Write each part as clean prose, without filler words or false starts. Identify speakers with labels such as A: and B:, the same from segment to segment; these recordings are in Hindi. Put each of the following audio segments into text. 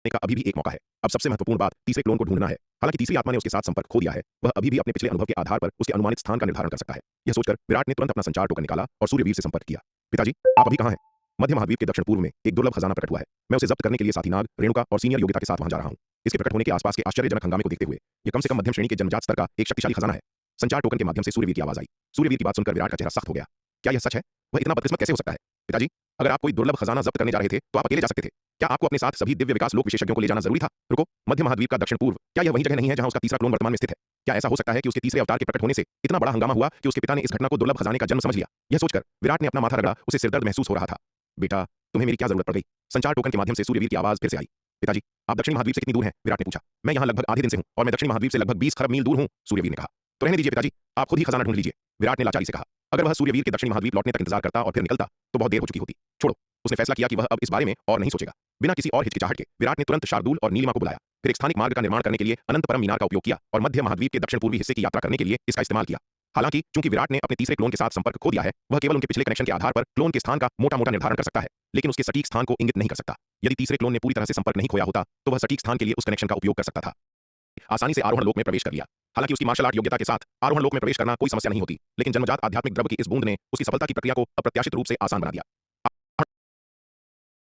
A: का अभी भी एक मौका है। अब सबसे महत्वपूर्ण बात तीसरे क्लोन को ढूंढना है। हालांकि तीसरी आत्मा ने उसके साथ संपर्क खो दिया है, वह अभी भी अपने पिछले अनुभव के आधार पर उसके अनुमानित स्थान का निर्धारण कर सकता है। यह सोचकर विराट ने तुरंत अपना संचार टोकन निकाला और सूर्यवीर से संपर्क किया। पिताजी, आप अभी कहाँ हैं? मध्य महाद्वीप के दक्षिण पूर्व में एक दुर्लभ खजाना प्रकट हुआ है। मैं उसे जब्त करने के लिए साथी नाग, रेणुका और सीनियर योग्यता के साथ वहां जा रहा हूं। इसके प्रकट होने के आसपास के आश्चर्यजनक हंगामे को देखते हुए यह कम से कम मध्यम श्रेणी के जन्मजात स्तर का एक शक्तिशाली खजाना है। संचार टोकन के माध्यम से सूर्यवीर की आवाज आई। सूर्यवीर की बात सुनकर विराट का चेहरा सख्त हो गया। क्या यह सच है? वह इतना बदकिस्मत कैसे हो सकता है? पिताजी, अगर आप कोई दुर्लभ खजाना जब्त करने जा रहे थे तो आप अकेले जा सकते थे। क्या आपको अपने साथ सभी दिव्य विकास लोक विशेषज्ञों को ले जाना जरूरी था? रुको, मध्य महाद्वीप का दक्षिण पूर्व, क्या यह वही जगह नहीं है जहां उसका तीसरा क्लोन वर्तमान में स्थित है? क्या ऐसा हो सकता है कि उसके तीसरे अवतार के प्रकट होने से इतना बड़ा हंगामा हुआ कि उसके पिता ने इस घटना को दुर्लभ खजाने का जन्म समझ लिया? यह सोचकर विराट ने अपना माथा रगड़ा। उसे सिरदर्द महसूस हो रहा था। बेटा, तुम्हें मेरी क्या जरूरत पड़ गई? संचार टोकन के माध्यम से सूर्यवीर की आवाज फिर से आई। पिताजी, आप दक्षिणी महाद्वीप से कितनी दूर हैं? विराट ने पूछा। मैं यहाँ लगभग आधे दिन से हूँ और मैं दक्षिणी महाद्वीप से लगभग 20 खरब मील दूर हूँ, सूर्यवीर ने कहा। तो रहने दीजिए पिताजी, आप खुद ही खजाना ढूंढ लीजिए, विराट ने लाचारी से कहा। अगर वह सूर्यवीर के दक्षिणी महाद्वीप लौटने तक इंतजार करता और फिर निकलता तो बहुत देर हो चुकी होती। छोड़ो, उसने फैसला किया कि वह अब इस बारे में और नहीं सोचेगा। बिना किसी और हिचकिचाहट के विराट ने तुरंत शार्दूल और नीलिमा को बुलाया। फिर एक स्थानिक मार्ग का निर्माण करने के लिए अनंत परम मीनार का उपयोग किया और मध्य महाद्वीप के दक्षिण पूर्वी हिस्से की यात्रा करने के लिए इसका इस्तेमाल किया। हालांकि चूंकि विराट ने अपने तीसरे क्लोन के साथ संपर्क खो दिया है, वह केवल उनके पिछले कनेक्शन के आधार पर क्लोन के स्थान का मोटा-मोटा निर्धारण कर सकता है, लेकिन उसके सटीक स्थान को इंगित नहीं कर सकता। यदि तीसरे क्लोन ने पूरी तरह से संपर्क नहीं खोया होता तो वह सटीक स्थान के लिए उस कनेक्शन का उपयोग कर सकता था। आसानी से आरोहण लोक में प्रवेश कर लिया। हालांकि उसकी मार्शल आर्ट योग्यता के साथ आरोहण लोक में प्रवेश करना कोई समस्या नहीं होती, लेकिन जन्मजात आध्यात्मिक द्रव्य की इस बूंद ने उसकी सफलता की प्रक्रिया को अप्रत्याशित रूप से आसान बना दिया।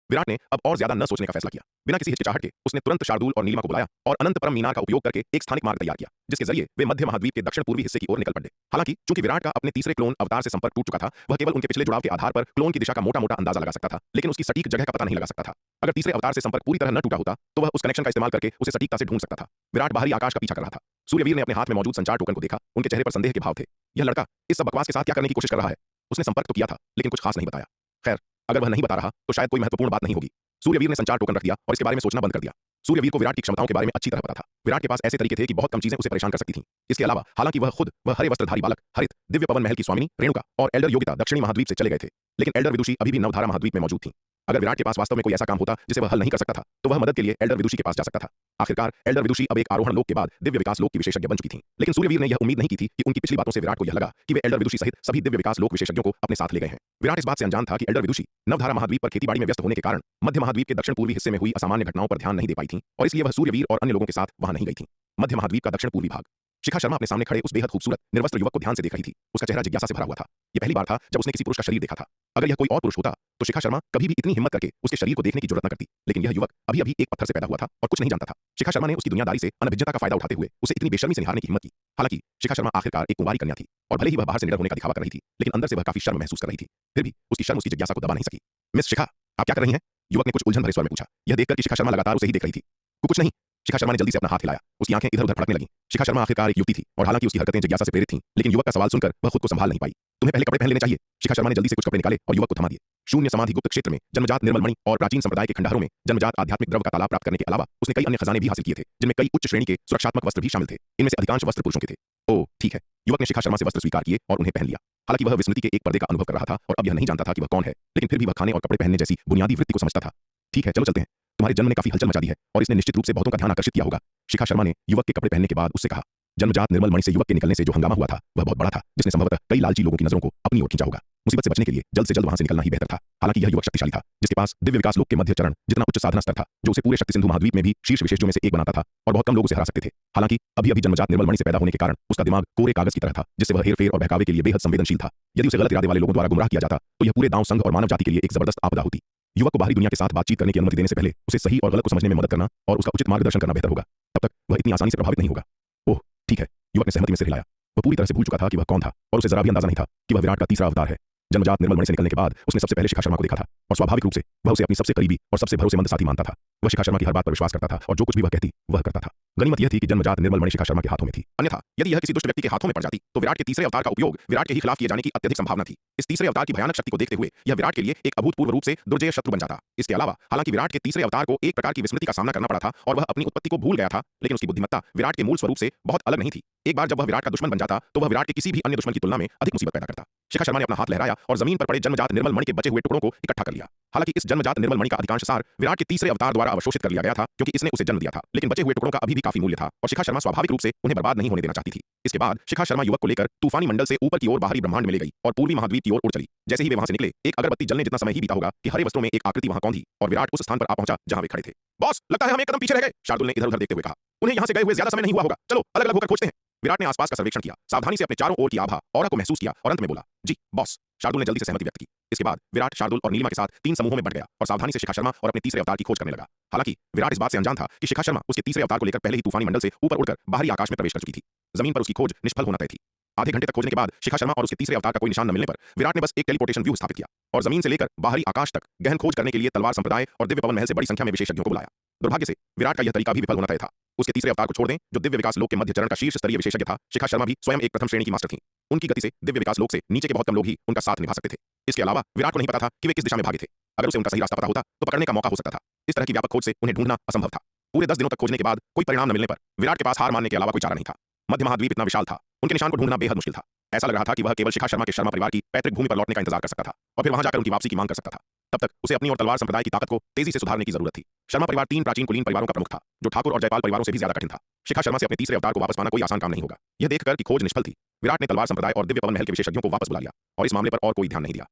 A: विराट ने अब और ज्यादा न सोचने का फैसला किया। बिना किसी हिचकिचाहट के उसने तुरंत शार्दूल और नीलिमा को बुलाया और अनंत परम मीनार का उपयोग करके एक स्थानिक मार्ग तैयार किया, जिसके जरिए वे मध्य महाद्वीप के दक्षिण पूर्वी हिस्से की ओर निकल पड़े। हालांकि चूंकि विराट का अपने तीसरे क्लोन अवतार से संपर्क टूट चुका था, वह केवल उनके पिछले जुड़ाव के आधार पर क्लोन की दिशा का मोटा-मोटा अंदाजा लगा सकता था, लेकिन उसकी सटीक जगह का पता नहीं लगा सकता था। अगर तीसरे अवतार से संपर्क पूरी तरह न टूटा होता तो वह उस कनेक्शन का इस्तेमाल करके उसे सटीकता से ढूंढ सकता था। विराट बाहरी आकाश का पीछा कर रहा था। सूर्यवीर ने अपने हाथ में मौजूद संचार टोकन को देखा। उनके चेहरे पर संदेह के भाव थे। यह लड़का इस सब बकवास के साथ क्या करने की कोशिश कर रहा है? उसने संपर्क तो किया था, लेकिन कुछ खास नहीं बताया। खैर, अगर वह नहीं बता रहा तो शायद कोई महत्वपूर्ण बात नहीं होगी। सूर्यवीर ने संचार टोकन रख दिया और इसके बारे में सोचना बंद कर दिया। सूर्यवीर को विराट की क्षमताओं के बारे में अच्छी तरह पता था। विराट के पास ऐसे तरीके थे कि बहुत कम चीजें उसे परेशान कर सकती थीं। इसके अलावा हालांकि वह हरे वस्त्रधारी बालक, हरित दिव्य पवन महल की स्वामिनी रेणुका और एल्डर योगिता दक्षिणी महाद्वीप से चले गए थे, लेकिन एल्डर विदुषी अभी भी नवधारा महाद्वीप में मौजूद थी। अगर विराट के पास वास्तव में कोई ऐसा काम होता जिसे वह हल नहीं कर सकता था, तो वह मदद के लिए एल्डर विदुषी के पास जा सकता था। आखिरकार एल्डर विदुषी अब एक आरोहण लोक के बाद दिव्य विकास लोक की विशेषज्ञ बन चुकी थीं। लेकिन सूर्यवीर ने यह उम्मीद नहीं की थी कि उनकी पिछली बातों से विराट को यह लगा कि वे एल्डर विदुषी सहित सभी दिव्य विकास लोक विशेषज्ञों को अपने साथ ले गए हैं। विराट इस बात से अनजान था कि एल्डर विदुषी नवधारा महाद्वीप पर खेतीबाड़ी में व्यस्त होने के कारण मध्य महाद्वीप के दक्षिण पूर्वी हिस्से में हुई असामान्य घटनाओं पर ध्यान नहीं दे पाई थीं और इसलिए वह सूर्यवीर और अन्य लोगों के साथ वहां नहीं गई थीं। मध्य महाद्वीप का दक्षिण पूर्वी भाग। शिखा शर्मा अपने सामने खड़े उस बेहद खूबसूरत निर्वस्त्र युवक को ध्यान से देख रही थी। उसका चेहरा जिज्ञासा से भरा हुआ था। यह पहली बार था जब उसने किसी पुरुष का शरीर देखा था। अगर यह कोई और पुरुष होता तो शिखा शर्मा कभी भी इतनी हिम्मत करके उसके शरीर को देखने की जरूरत न करती, लेकिन यह युवक अभी अभी एक पत्थर से पैदा हुआ था और कुछ नहीं जानता था। शिखा शर्मा ने उसकी दुनियादारी से अनभिज्ञता का फायदा उठाते हुए उसे इतनी बेशर्मी से निहारने की हिम्मत की। हालांकि शिखा शर्मा आखिरकार एक कुंवारी कन्या थी और भले ही वह बाहर से निडर होने का दिखावा कर रही थी, लेकिन अंदर से वह काफी शर्म महसूस कर रही थी। फिर भी उसकी शर्म उसकी जिज्ञासा को दबा नहीं सकी। मिस शिखा, आप क्या कर रही हैं? युवक ने कुछ उलझन भरे स्वर में पूछा। यह देखकर कि शिखा शर्मा लगातार उसे ही देख रही थी। कुछ नहीं, शिखा शर्मा ने जल्दी से अपना हाथ हिलाया। उसकी आंखें इधर उधर फड़कने लगीं। शिखा शर्मा आखिरकार एक युवती थी और हालांकि उसकी हरकतें जिज्ञासा से प्रेरित थीं, लेकिन युवक का सवाल सुनकर वह खुद को संभाल नहीं पाई। तुम्हें पहले कपड़े पहन लेने चाहिए। शिखा शर्मा ने जल्दी से कुछ कपड़े निकाले और युवक को थमा दिए। शून्य समाधि गुप्त क्षेत्र में जन्मजात निर्मल मणि और प्राचीन संप्रदाय के खंडहरों में जन्मजात आध्यात्मिक द्रव्य का तालाब प्राप्त करने के अलावा उसने कई अन्य खजाने भी हासिल किए थे, जिनमें कई उच्च श्रेणी के सुरक्षात्मक वस्त्र भी शामिल थे। इनमें से अधिकांश वस्त्र पुरुषों के थे। ओह ठीक है। युवक ने शिखा शर्मा से वस्त्र स्वीकार किए और उन्हें पहन लिया। हालांकि वह विस्मृति के एक पर्दे का अनुभव कर रहा था और अब यह नहीं जानता था कि वह कौन है, लेकिन फिर भी वह खाने और कपड़े पहनने जैसी बुनियादी वृत्ति को समझता था। ठीक है, चलो चलते हैं। तुम्हारे जन्म ने काफी हलचल मचा दी है और इसने निश्चित रूप से बहुतों का ध्यान आकर्षित किया होगा। शिखा शर्मा ने युवक के कपड़े पहनने के बाद उससे कहा। जन्मजात निर्मल मणि से युवक के निकलने से जो हंगामा हुआ था वह बहुत बड़ा था, जिसने संभवतः कई लालची लोगों की नजरों को अपनी ओर खींचा होगा। मुसीबत से बचने के लिए जल्द से जल्द वहां से निकलना ही बेहतर था। हालांकि यह युवक शक्तिशाली था, जिसके पास दिव्य विकास लोक के मध्य चरण जितना उच्च साधना स्तर था, जो उसे पूरे शक्ति सिंधु महाद्वीप में भी शीर्ष विशेषज्ञों में से एक बनाता था और बहुत कम लोग उसे हरा सकते थे। हालांकि अभी अभी जन्मजात निर्मल मणि से पैदा होने के कारण उसका दिमाग कोरे कागज की तरह था, जिससे वह हेरफेर और बहकावे के लिए बेहद संवेदनशील था। यदि उसे गलत इरादे वाले लोगों द्वारा गुमराह किया जाता तो यह पूरे दांव संघ और मानव जाति के लिए एक जबरदस्त आपदा होती। युवक को बाहरी दुनिया के साथ बातचीत करने की अनुमति देने से पहले उसे सही और गलत को समझने में मदद करना और उसका उचित मार्गदर्शन करना बेहतर होगा। तब तक वह इतनी आसानी से प्रभावित नहीं होगा। ओह ठीक है, युवक ने सहमति में सिर हिलाया। वह पूरी तरह से भूल चुका था कि वह कौन था और उसे जरा भी अंदाजा नहीं था कि वह विराट का तीसरा अवतार है। जन्मजात निर्मल मणि से निकलने के बाद उसने सबसे पहले शिखा शर्मा को देखा था और स्वाभाविक रूप से वह उसे अपनी सबसे करीबी और सबसे भरोसेमंद साथी मानता था। वह शिखा शर्मा की हर बात पर विश्वास करता था और जो कुछ भी वह कहती वह करता था। गनीमत यह थी कि जन्मजात निर्मल मणि शिखा शर्मा के हाथों में थी, अन्यथा यदि यह किसी दुष्ट व्यक्ति के हाथों में पड़ जाती तो विराट के तीसरे अवतार का उपयोग विराट के ही खिलाफ किए जाने की अत्यधिक संभावना थी। इस तीसरे अवतार की भयानक शक्ति को देखते हुए यह विराट के लिए एक अभूतपूर्व रूप से दुर्जय शत्रु बन जाता। इसके अलावा हालांकि विराट के तीसरे अवतार को एक प्रकार की विस्मृति का सामना करना पड़ा था और वह अपनी उत्पत्ति को भूल गया था, लेकिन उसकी बुद्धिमत्ता विराट के मूल स्वरूप से बहुत अलग नहीं थी। एक बार जब वह विराट का दुश्मन बन जाता तो वह विराट के किसी भी अन्य दुश्मन की तुलना में अधिक मुसीबत पैदा करता। शिखा शर्मा ने अपना हाथ लहराया और जमीन पर पड़े जन्मजात निर्मल मणि के बचे हुए टुकड़ों को इकट्ठा कर लिया। हालांकि इस जन्मजात निर्मल मणि का अधिकांश सार विराट के तीसरे अवतार द्वारा अवशोषित कर लिया गया था, क्योंकि इसने उसे जन्म दिया था। लेकिन बचे हुए टुकड़ों का अभी भी काफी मूल्य था और शिखा शर्मा स्वाभाविक रूप से उन्हें बर्बाद नहीं होने देना चाहती थी। इसके बाद शिखा शर्मा युवक को लेकर तूफानी मंडल से ऊपर की ओर बाहरी ब्रह्मांड में ले गई और पूर्वी महाद्वीप की ओर उड़ चली। जैसे ही वे वहां से निकले, एक अगरबत्ती जलने जितना समय ही बीता होगा कि हरे वस्त्रों में एक आकृति वहां कौंधी और विराट उस स्थान पर आ पहुंचा जहां वे खड़े थे। बॉस, लगता है हम एक कदम पीछे रह गए, शार्दुल ने इधर उधर देखते हुए कहा। उन्हें यहां से गए हुए ज्यादा समय नहीं हुआ होगा, चलो अलग अलग होकर खोजते हैं। विराट ने आसपास का सर्वेक्षण किया, सावधानी से अपने चारों ओर की आभा और को महसूस किया और अंत में बोला, जी बॉस। शार्दुल ने जल्दी से सहमति व्यक्त की। इसके बाद विराट, शार्दुल और नीलिमा के साथ 3 समूहों में बंट गया और सावधानी से शिखा शर्मा और अपने तीसरे अवतार की खोज करने लगा। हालांकि विराट इस बात से अनजान था कि शिखा शर्मा उसके तीसरे अवतार को लेकर पहले ही तूफानी मंडल से ऊपर उड़कर बाहरी आकाश में प्रवेश कर चुकी थी। जमीन पर उसकी खोज निष्फल होना तय थी। आधे घंटे तक खोजने के बाद शिखा शर्मा और उसके तीसरे अवतार का कोई निशान न मिलने पर विराट ने बस एक टेलीपोर्टेशन व्यू स्थापित किया और जमीन से लेकर बाहरी आकाश तक गहन खोज करने के लिए तलवार संप्रदाय और दिव्य पवन महल से बड़ी संख्या में विशेषज्ञों को बुलाया। दुर्भाग्य से विराट का यह तरीका भी विफल होना तय था। उसके तीसरे अवतार को छोड़ दें, जो दिव्य विकास लोक के मध्य चरण का शीर्ष स्तरीय विशेषज्ञ था, शिखा शर्मा भी स्वयं एक प्रथम श्रेणी की मास्टर थी। उनकी गति से दिव्य विकास लोक से नीचे के बहुत कम लोग ही उनका साथ निभा सकते थे। इसके अलावा विराट को नहीं पता था कि वे किस दिशा में भागे थे। अगर उसे उनका सही रास्ता पता होता तो पकड़ने का मौका हो सकता था। इस तरह की व्यापक खोज से उन्हें ढूंढना असंभव था। पूरे 10 दिनों तक खोजने के बाद कोई परिणाम न मिलने पर विराट के पास हार मानने के अलावा कोई चारा नहीं था। मध्य महाद्वीप इतना विशाल था, उनके निशान को ढूंढना बेहद मुश्किल था। ऐसा लग रहा था कि वह केवल शिखा शर्मा के शर्मा परिवार की पैतृक भूमि पर लौटने का इंतजार कर सकता था और फिर वहां जाकर उनकी वापसी की मांग कर सकता था। तब तक उसे अपनी और तलवार संप्रदाय की ताकत को तेजी से सुधारने की जरूरत थी। शर्मा परिवार 3 प्राचीन कुलीन परिवारों का प्रमुख था, जो ठाकुर और जयपाल परिवारों से भी ज्यादा कठिन था। शिखा शर्मा से अपने तीसरे अवतार को वापस पाना कोई आसान काम नहीं होगा। यह देखकर कि खोज निष्फल थी, विराट ने तलवार संप्रदाय और दिव्य पवन महल के विशेषज्ञों को वापस बुला लिया और इस मामले पर और कोई ध्यान नहीं दिया।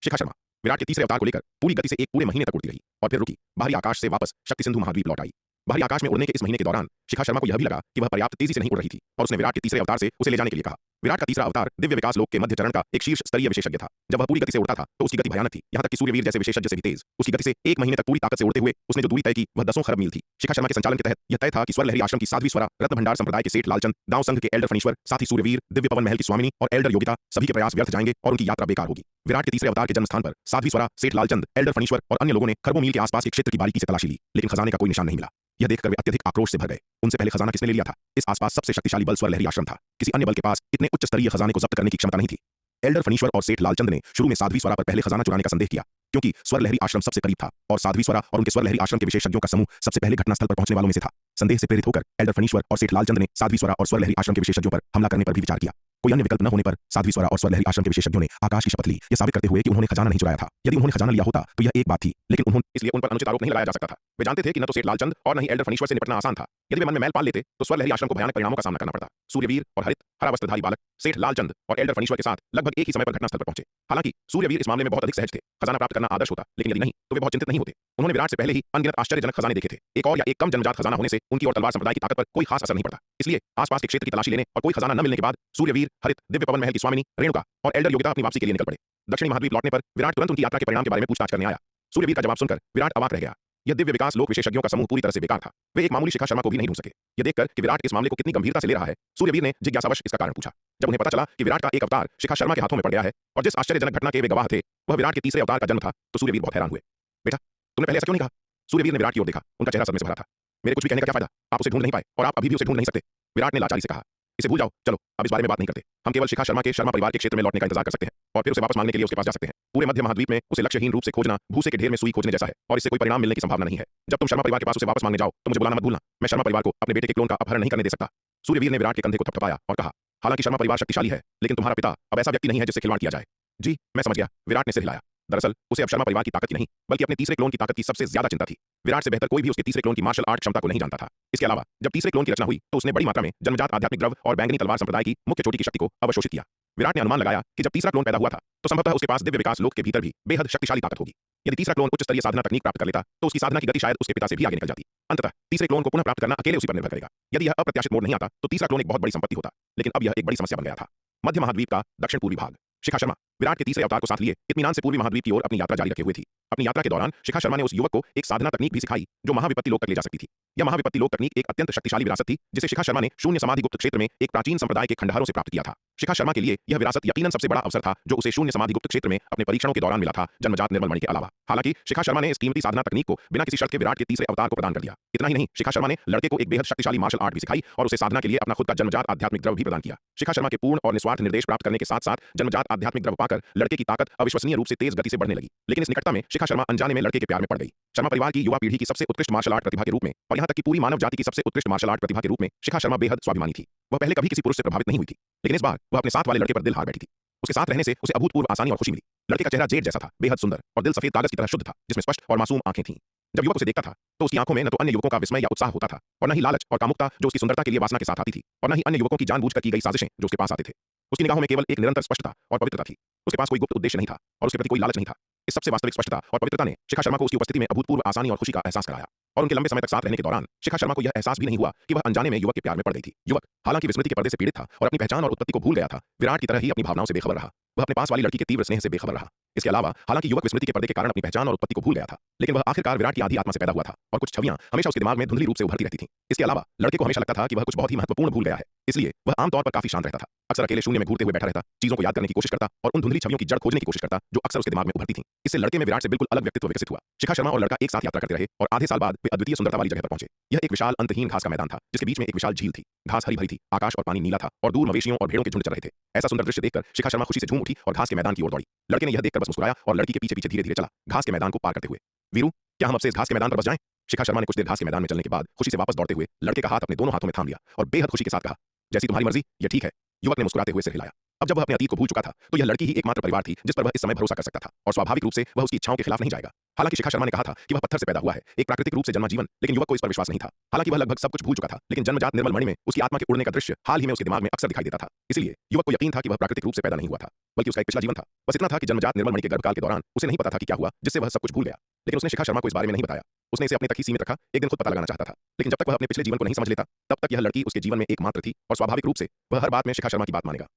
A: शिखा शर्मा विराट के तीसरे अवतार को लेकर पूरी गति से एक पूरे महीने तक उड़ती रही और फिर रुकी। बाहरी आकाश से वापस शक्ति सिंधु महाद्वीप लौट आई। बाहरी आकाश में उड़ने के इस महीने के दौरान शिखा शर्मा को यह भी लगा कि वह पर्याप्त तेजी से नहीं उड़ रही थी और उसने विराट के तीसरे अवतार से उसे ले जाने के लिए कहा। विराट का तीसरा अवतार दिव्य विकास लोक के मध्य चरण का एक शीर्ष स्तरीय विशेषज्ञ था। जब वह पूरी गति से उड़ता था तो उसकी गति भयानक थी, यहाँ तक कि सूर्यवीर जैसे विशेषज्ञ से भी तेज। उसकी गति से एक महीने तक पूरी ताकत से उड़ते हुए उसने जो दूरी तय की वह 10 खरब मील थी। शिखा शर्मा के संचालन के तहत यह तय था कि स्वर लहरी आश्रम की साध्वी स्वरा, रत्न भंडार संप्रदाय के सेठ लालचंद, दाव संघ के एल्डर फणीश्वर, साथ ही सूर्यवीर, दिव्य पवन महल की स्वामिनी और एल्डर योगिता, सभी के प्रयास व्यर्थ जाएंगे और उनकी यात्रा बेकार होगी। विराट के तीसरे अवतार के जन्म स्थान पर साध्वी स्वरा, सेठ लालचंद, एल्डर फणीश्वर और अन्य लोगों ने खरबों मील के आसपास के क्षेत्र की बारीकी से तलाशी ली, लेकिन खजाने का कोई निशान नहीं मिला। यह देखकर वे अत्यधिक आक्रोश से भर गए। उनसे पहले खजाना किसने ले लिया था? इस आसपास सबसे शक्तिशाली बल स्वर लहरी आश्रम था। किसी अन्य बल के पास इतने उच्च स्तरीय खजाने को जब्त करने की क्षमता नहीं थी। एल्डर फणीश्वर और सेठ लालचंद ने शुरू में साध्वी स्वरा पर पहले खजाना चुराने का संदेह किया, क्योंकि स्वर लहरी आश्रम सबसे करीब था और साध्वी स्वरा और उनके स्वर लहरी आश्रम के विशेषज्ञों का समूह सबसे पहले घटनास्थल पर पहुंचने वालों में से था। संदेह से प्रेरित होकर एल्डर फणीश्वर और सेठ लालचंद ने साध्वी स्वरा और स्वर लहरी आश्रम के विशेषज्ञों पर हमला करने पर भी विचार किया। कोई अन्य विकल्प न होने पर साध्वी स्वरा और स्वर लहरी आश्रम के विशेषज्ञों ने आकाश की शपथ ली, यह साबित करते हुए कि उन्होंने खजाना नहीं चुराया था। यदि उन्होंने खजाना लिया होता तो यह एक बात थी, लेकिन उन्होंने इसलिए उन पर अनुचित आरोप नहीं लगाया जा सकता था। वे जानते थे कि न तो सेठ लालचंद और न ही एल्डर फणीश्वर से निपटना आसान था। यदि वे मन में मैल पाल लेते तो स्वर लहरी आश्रम को भयानक परिणामों का सामना करना पड़ता। सूर्यवीर और हरित हरा वस्त्रधारी बालक सेठ लालचंद और एल्डर फणीश्वर के साथ लगभग एक ही समय पर घटनास्थल पर पहुंचे। हालांकि सूर्यवीर इस मामले में बहुत अधिक सहज थे। खजाना प्राप्त करना आदर्श होता, लेकिन यदि नहीं तो वे बहुत चिंतित नहीं होते। उन्होंने विराट से पहले ही अनगिनत आश्चर्यजनक खजाने देखे थे। एक और या एक कम जन्मजात खजाना होने से उनकी और तलवार संप्रदाय की ताकत पर कोई खास असर नहीं पड़ता। इसलिए आसपास के क्षेत्र की तलाशी लेने और कोई खजाना न मिलने के बाद सूर्यवीर, हरित, दिव्य पवन महल की स्वामिनी रेणुका और एल्डर योगिता अपनी वापसी के लिए निकल पड़े। दक्षिणी महाद्वीप लौटने पर विराट तुरंत उनकी यात्रा के परिणाम के बारे में पूछताछ करने आया। सूर्यवीर का जवाब सुनकर विराट अवाक रह गया। यह दिव्य विकास लोक विशेषज्ञों का समूह पूरी तरह से बेकार था। वे एक मामूली शिखा शर्मा को भी नहीं ढूंढ सके। यह देखकर कि विराट इस मामले को कितनी गंभीरता से ले रहा है, सूर्यवीर ने जिज्ञासावश इसका कारण पूछा। जब उन्हें पता चला कि विराट का एक अवतार शिखा शर्मा के हाथों में पड़ गया है और जिस आश्चर्यजनक घटना के वे गवाह थे वह विराट के तीसरे अवतार का जन्म था, तो सूर्यवीर बहुत हैरान हुए। बेटा, तुमने पहले ऐसा क्यों नहीं कहा? सूर्यवीर ने विराट की ओर देखा, उनका चेहरा सदमे से भरा था। मेरे कुछ भी कहने का क्या फायदा? आप उसे ढूंढ नहीं पाए और आप अभी भी उसे ढूंढ नहीं सकते। विराट ने लाचारी से कहा, इसे भूल जाओ, चलो अब इस बारे में बात नहीं करते। हम केवल शिखा शर्मा के शर्मा परिवार के क्षेत्र में लौटने का इंतजार कर सकते हैं और फिर उसे वापस मांगने के लिए उसके पास जा सकते हैं। पूरे मध्य महाद्वीप में उसे लक्ष्यहीन रूप से खोजना भूसे के ढेर में सुई खोजने जैसा है और इससे कोई परिणाम मिलने की संभावना नहीं है। जब तुम शर्मा परिवार के पास उसे वापस मांगने जाओ तो मुझे बुलाना मत भूलना। मैं शर्मा परिवार को अपने बेटे के क्लोन का अपहरण नहीं करने दे सकता। सूर्यवीर ने विराट के कंधे को थपथपाया और कहा, हालांकि शर्मा परिवार शक्तिशाली है, लेकिन तुम्हारा पिता अब ऐसा व्यक्ति नहीं है जिससे खिलवाड़ किया जाए। जी मैं समझ गया, विराट ने सिर हिलाया। दरअसल उसे अब शर्मा परिवार की ताकत की नहीं बल्कि अपने तीसरे क्लोन की ताकत की सबसे ज्यादा चिंता थी। विराट से बेहतर कोई भी उसके तीसरे क्लोन की मार्शल आर्ट क्षमता को नहीं जानता था। इसके अलावा जब तीसरे क्लोन की रचना हुई तो उसने बड़ी मात्रा में जन्मजात आध्यात्मिक द्रव और बैंगनी तलवार संप्रदाय की मुख्य चोटी की शक्ति को अवशोषित किया। विराट ने अनुमान लगाया कि जब तीसरा क्लोन पैदा हुआ था तो संभवतः उसके पास दिव्य विकास लोक के भीतर भी बेहद शक्तिशाली ताकत होगी। यदि तीसरा क्लोन उच्च स्तरीय साधना तकनीक प्राप्त कर लेता तो उसकी साधना की गति शायद उसके पिता से भी आगे निकल जाती। अंततः तीसरे क्लोन को पुनः प्राप्त करना अकेले उसी पर निर्भर करेगा। यदि यह अप्रत्याशित मोड़ नहीं आता तो तीसरा क्लोन एक बहुत बड़ी संपत्ति होता, लेकिन अब यह एक बड़ी समस्या बन गया था। मध्य महाद्वीप का दक्षिण पूर्वी भाग। शिखा शर्मा विराट के तीसरे अवतार को साथ लिए इत्मीनान से पूर्वी महाद्वीप की ओर अपनी यात्रा जारी रखे हुए थी। अपनी यात्रा के दौरान शिखा शर्मा ने उस युवक को एक साधना तकनीक भी सिखाई जो महाविपत्ति लोक तक ले जा सकती थी। यह महाविपत्ति लोक तकनीक एक अत्यंत शक्तिशाली विरासत थी जिसे शिखा शर्मा ने शून्य समाधि गुप्त क्षेत्र में एक प्राचीन संप्रदाय के खंडहरों से प्राप्त किया था। शिखा शर्मा के लिए यह विरासत यकीनन सबसे बड़ा अवसर था जो उसे शून्य समाधि गुप्त क्षेत्र में अपने परीक्षणों के दौरान मिला था, जन्मजात निर्मल मणि के अलावा। हालांकि शिखा शर्मा ने इस कीमती साधना तकनीक को बिना किसी शर्त के विराट के तीसरे अवतार को प्रदान कर दिया। इतना ही नहीं, शिखा शर्मा ने लड़के को एक बेहद शक्तिशाली मार्शल आर्ट भी सिखाई और उसे साधना के लिए अपना खुद का जन्मजात आध्यात्मिक द्रव भी प्रदान किया। शिखा शर्मा के पूर्ण और निस्वार्थ निर्देश प्राप्त करने के साथ साथ जन्मजात आध्यात्मिक द्रव पाकर लड़के की ताकत अविश्वसनीय रूप से तेज गति से बढ़ने लगी। लेकिन इस निकटता में शिखा शर्मा अनजाने में लड़के के प्यार में पड़ गई। शर्मा परिवार की युवा पीढ़ी की सबसे उत्कृष्ट मार्शल आर्ट प्रतिभा के रूप में और यहां तक कि पूरी मानव जाति की सबसे उत्कृष्ट मार्शल आर्ट प्रतिभा के रूप में शिखा शर्मा बेहद स्वाभिमानी थी। वह पहले कभी किसी पुरुष से प्रभावित नहीं हुई थी, लेकिन इस बार वह अपने साथ वाले लड़के पर दिल हार बैठी थी। उसके साथ रहने से उसे अभूतपूर्व आसानी और खुशी मिली। लड़के का चेहरा जेड जैसा था, बेहद सुंदर और दिल सफेद कागज की तरह शुद्ध था, जिसमें स्पष्ट और मासूम आंखें थीं। जब युवक उसे देखता था तो उसकी आंखों में न तो अन्य युवकों का विस्मय या उत्साह होता था और न ही लालच और कामुकता जो उसकी सुंदरता के लिए वासना के साथ आती थी, और न ही अन्य युवकों की जानबूझकर की गई साजिशें जो उसके पास आते थे। उसकी निगाहों में केवल एक निरंतर स्पष्टता और पवित्रता थी। उसके पास कोई गुप्त उद्देश्य नहीं था और उसके प्रति कोई लालच नहीं था। इस सबसे वास्तविक स्पष्टता और पवित्रता ने शिखा शर्मा को उसकी उपस्थिति में अभूतपूर्व आसानी और खुशी का एहसास कराया। और उनके लंबे समय तक साथ रहने के दौरान शिखा शर्मा को यह एहसास भी नहीं हुआ कि वह अनजाने में युवक के प्यार में पड़ गई थी। युवक हालांकि विस्मृति के पर्दे से पीड़ित था और अपनी पहचान और उत्पत्ति को भूल गया था, विराट की तरह ही अपनी भावनाओं से बेखबर रहा। वह अपने पास वाली लड़की के तीव्र स्नेह से बेखबर रहा। इसके अलावा हालांकि युवक विस्मृति के पर्दे के कारण अपनी पहचान और उत्पत्ति को भूल गया था, लेकिन वह आखिरकार विराट की आधी आत्मा से पैदा हुआ था और कुछ छवियां हमेशा उसके दिमाग में धुंधली रूप से उभरती रहती थीं। इसके अलावा लड़के को हमेशा लगता था कि वह कुछ बहुत ही महत्वपूर्ण भूल गया है, इसलिए वह आमतौर पर काफी शांत रहता था। अक्सर अकेले शून्य में घूरते हुए बैठा रहता, चीजों को याद करने की कोशिश करता और उन धुंधली छवियों की जड़ खोजने की कोशिश करता जो अक्सर उसके दिमाग में उभरती थीं। इससे लड़के में विराट से बिल्कुल अलग व्यक्तित्व विकसित हुआ। शिखा शर्मा और लड़का एक साथ यात्रा करते रहे और आधे साल बाद वे अद्वितीय सुंदरता वाली जगह पर पहुंचे। यह एक विशाल अंतहीन घास का मैदान था, जिसके बीच में एक विशाल झील थी। घास हरी भरी थी, आकाश और पानी नीला था और दूर मवेशियों और भेड़ों के झुंड चल रहे थे। ऐसा सुंदर दृश्य देखकर शिखा शर्मा खुशी से झूम उठी और घास के मैदान की ओर दौड़ी। लड़के ने यह देखकर बस मुस्कुराया और लड़की के पीछे पीछे धीरे धीरे चला, घास के मैदान को पार करते हुए। वीरू, क्या हम अब से इस घास के मैदान पर बस जाएं? शिखा शर्मा ने कुछ देर घास के मैदान में चलने के बाद खुशी से वापस दौड़ते हुए लड़के का हाथ अपने दोनों हाथों में थाम लिया और बेहद खुशी के साथ कहा, जैसी तुम्हारी मर्जी, यह ठीक है। युवक ने मुस्कुराते हुए सिर हिलाया। अब जब वह अपने अतीत को भूल चुका था तो यह लड़की ही एकमात्र परिवार थी जिस पर वह इस समय भरोसा कर सकता था और स्वाभाविक रूप से वह उसकी इच्छाओं के खिलाफ नहीं जाएगा। हालांकि शिखा शर्मा ने कहा था कि वह पत्थर से पैदा हुआ है, एक प्राकृतिक रूप से जन्मा जीवन, लेकिन युवक को इस पर विश्वास नहीं था। हालांकि वह लगभग सब कुछ भूल चुका था, लेकिन जन्मजात निर्मल मणि में उसकी आत्मा के उड़ने का दृश्य हाल ही में उसके दिमाग में अक्सर दिखाई देता था। इसलिए युवक को यकीन था कि वह प्राकृतिक रूप से पैदा नहीं हुआ था, बल्कि उसका एक पिछला जीवन था। बस इतना था कि जन्मजात निर्मल मणि के गर्भकाल के दौरान उसे नहीं पता था कि क्या हुआ जिससे वह सब कुछ भूल गया। लेकिन उसने शिखा शर्मा को इस बारे में नहीं बताया। उसने इसे अपने तक ही सीमित रखा, एक दिन खुद पता लगाना चाहता था। लेकिन जब तक वह अपने पिछले जीवन को नहीं समझ लेता, तब तक यह लड़की उसके जीवन में एकमात्र थी और स्वाभाविक रूप से वह हर बात में शिखा शर्मा की बात मानेगा।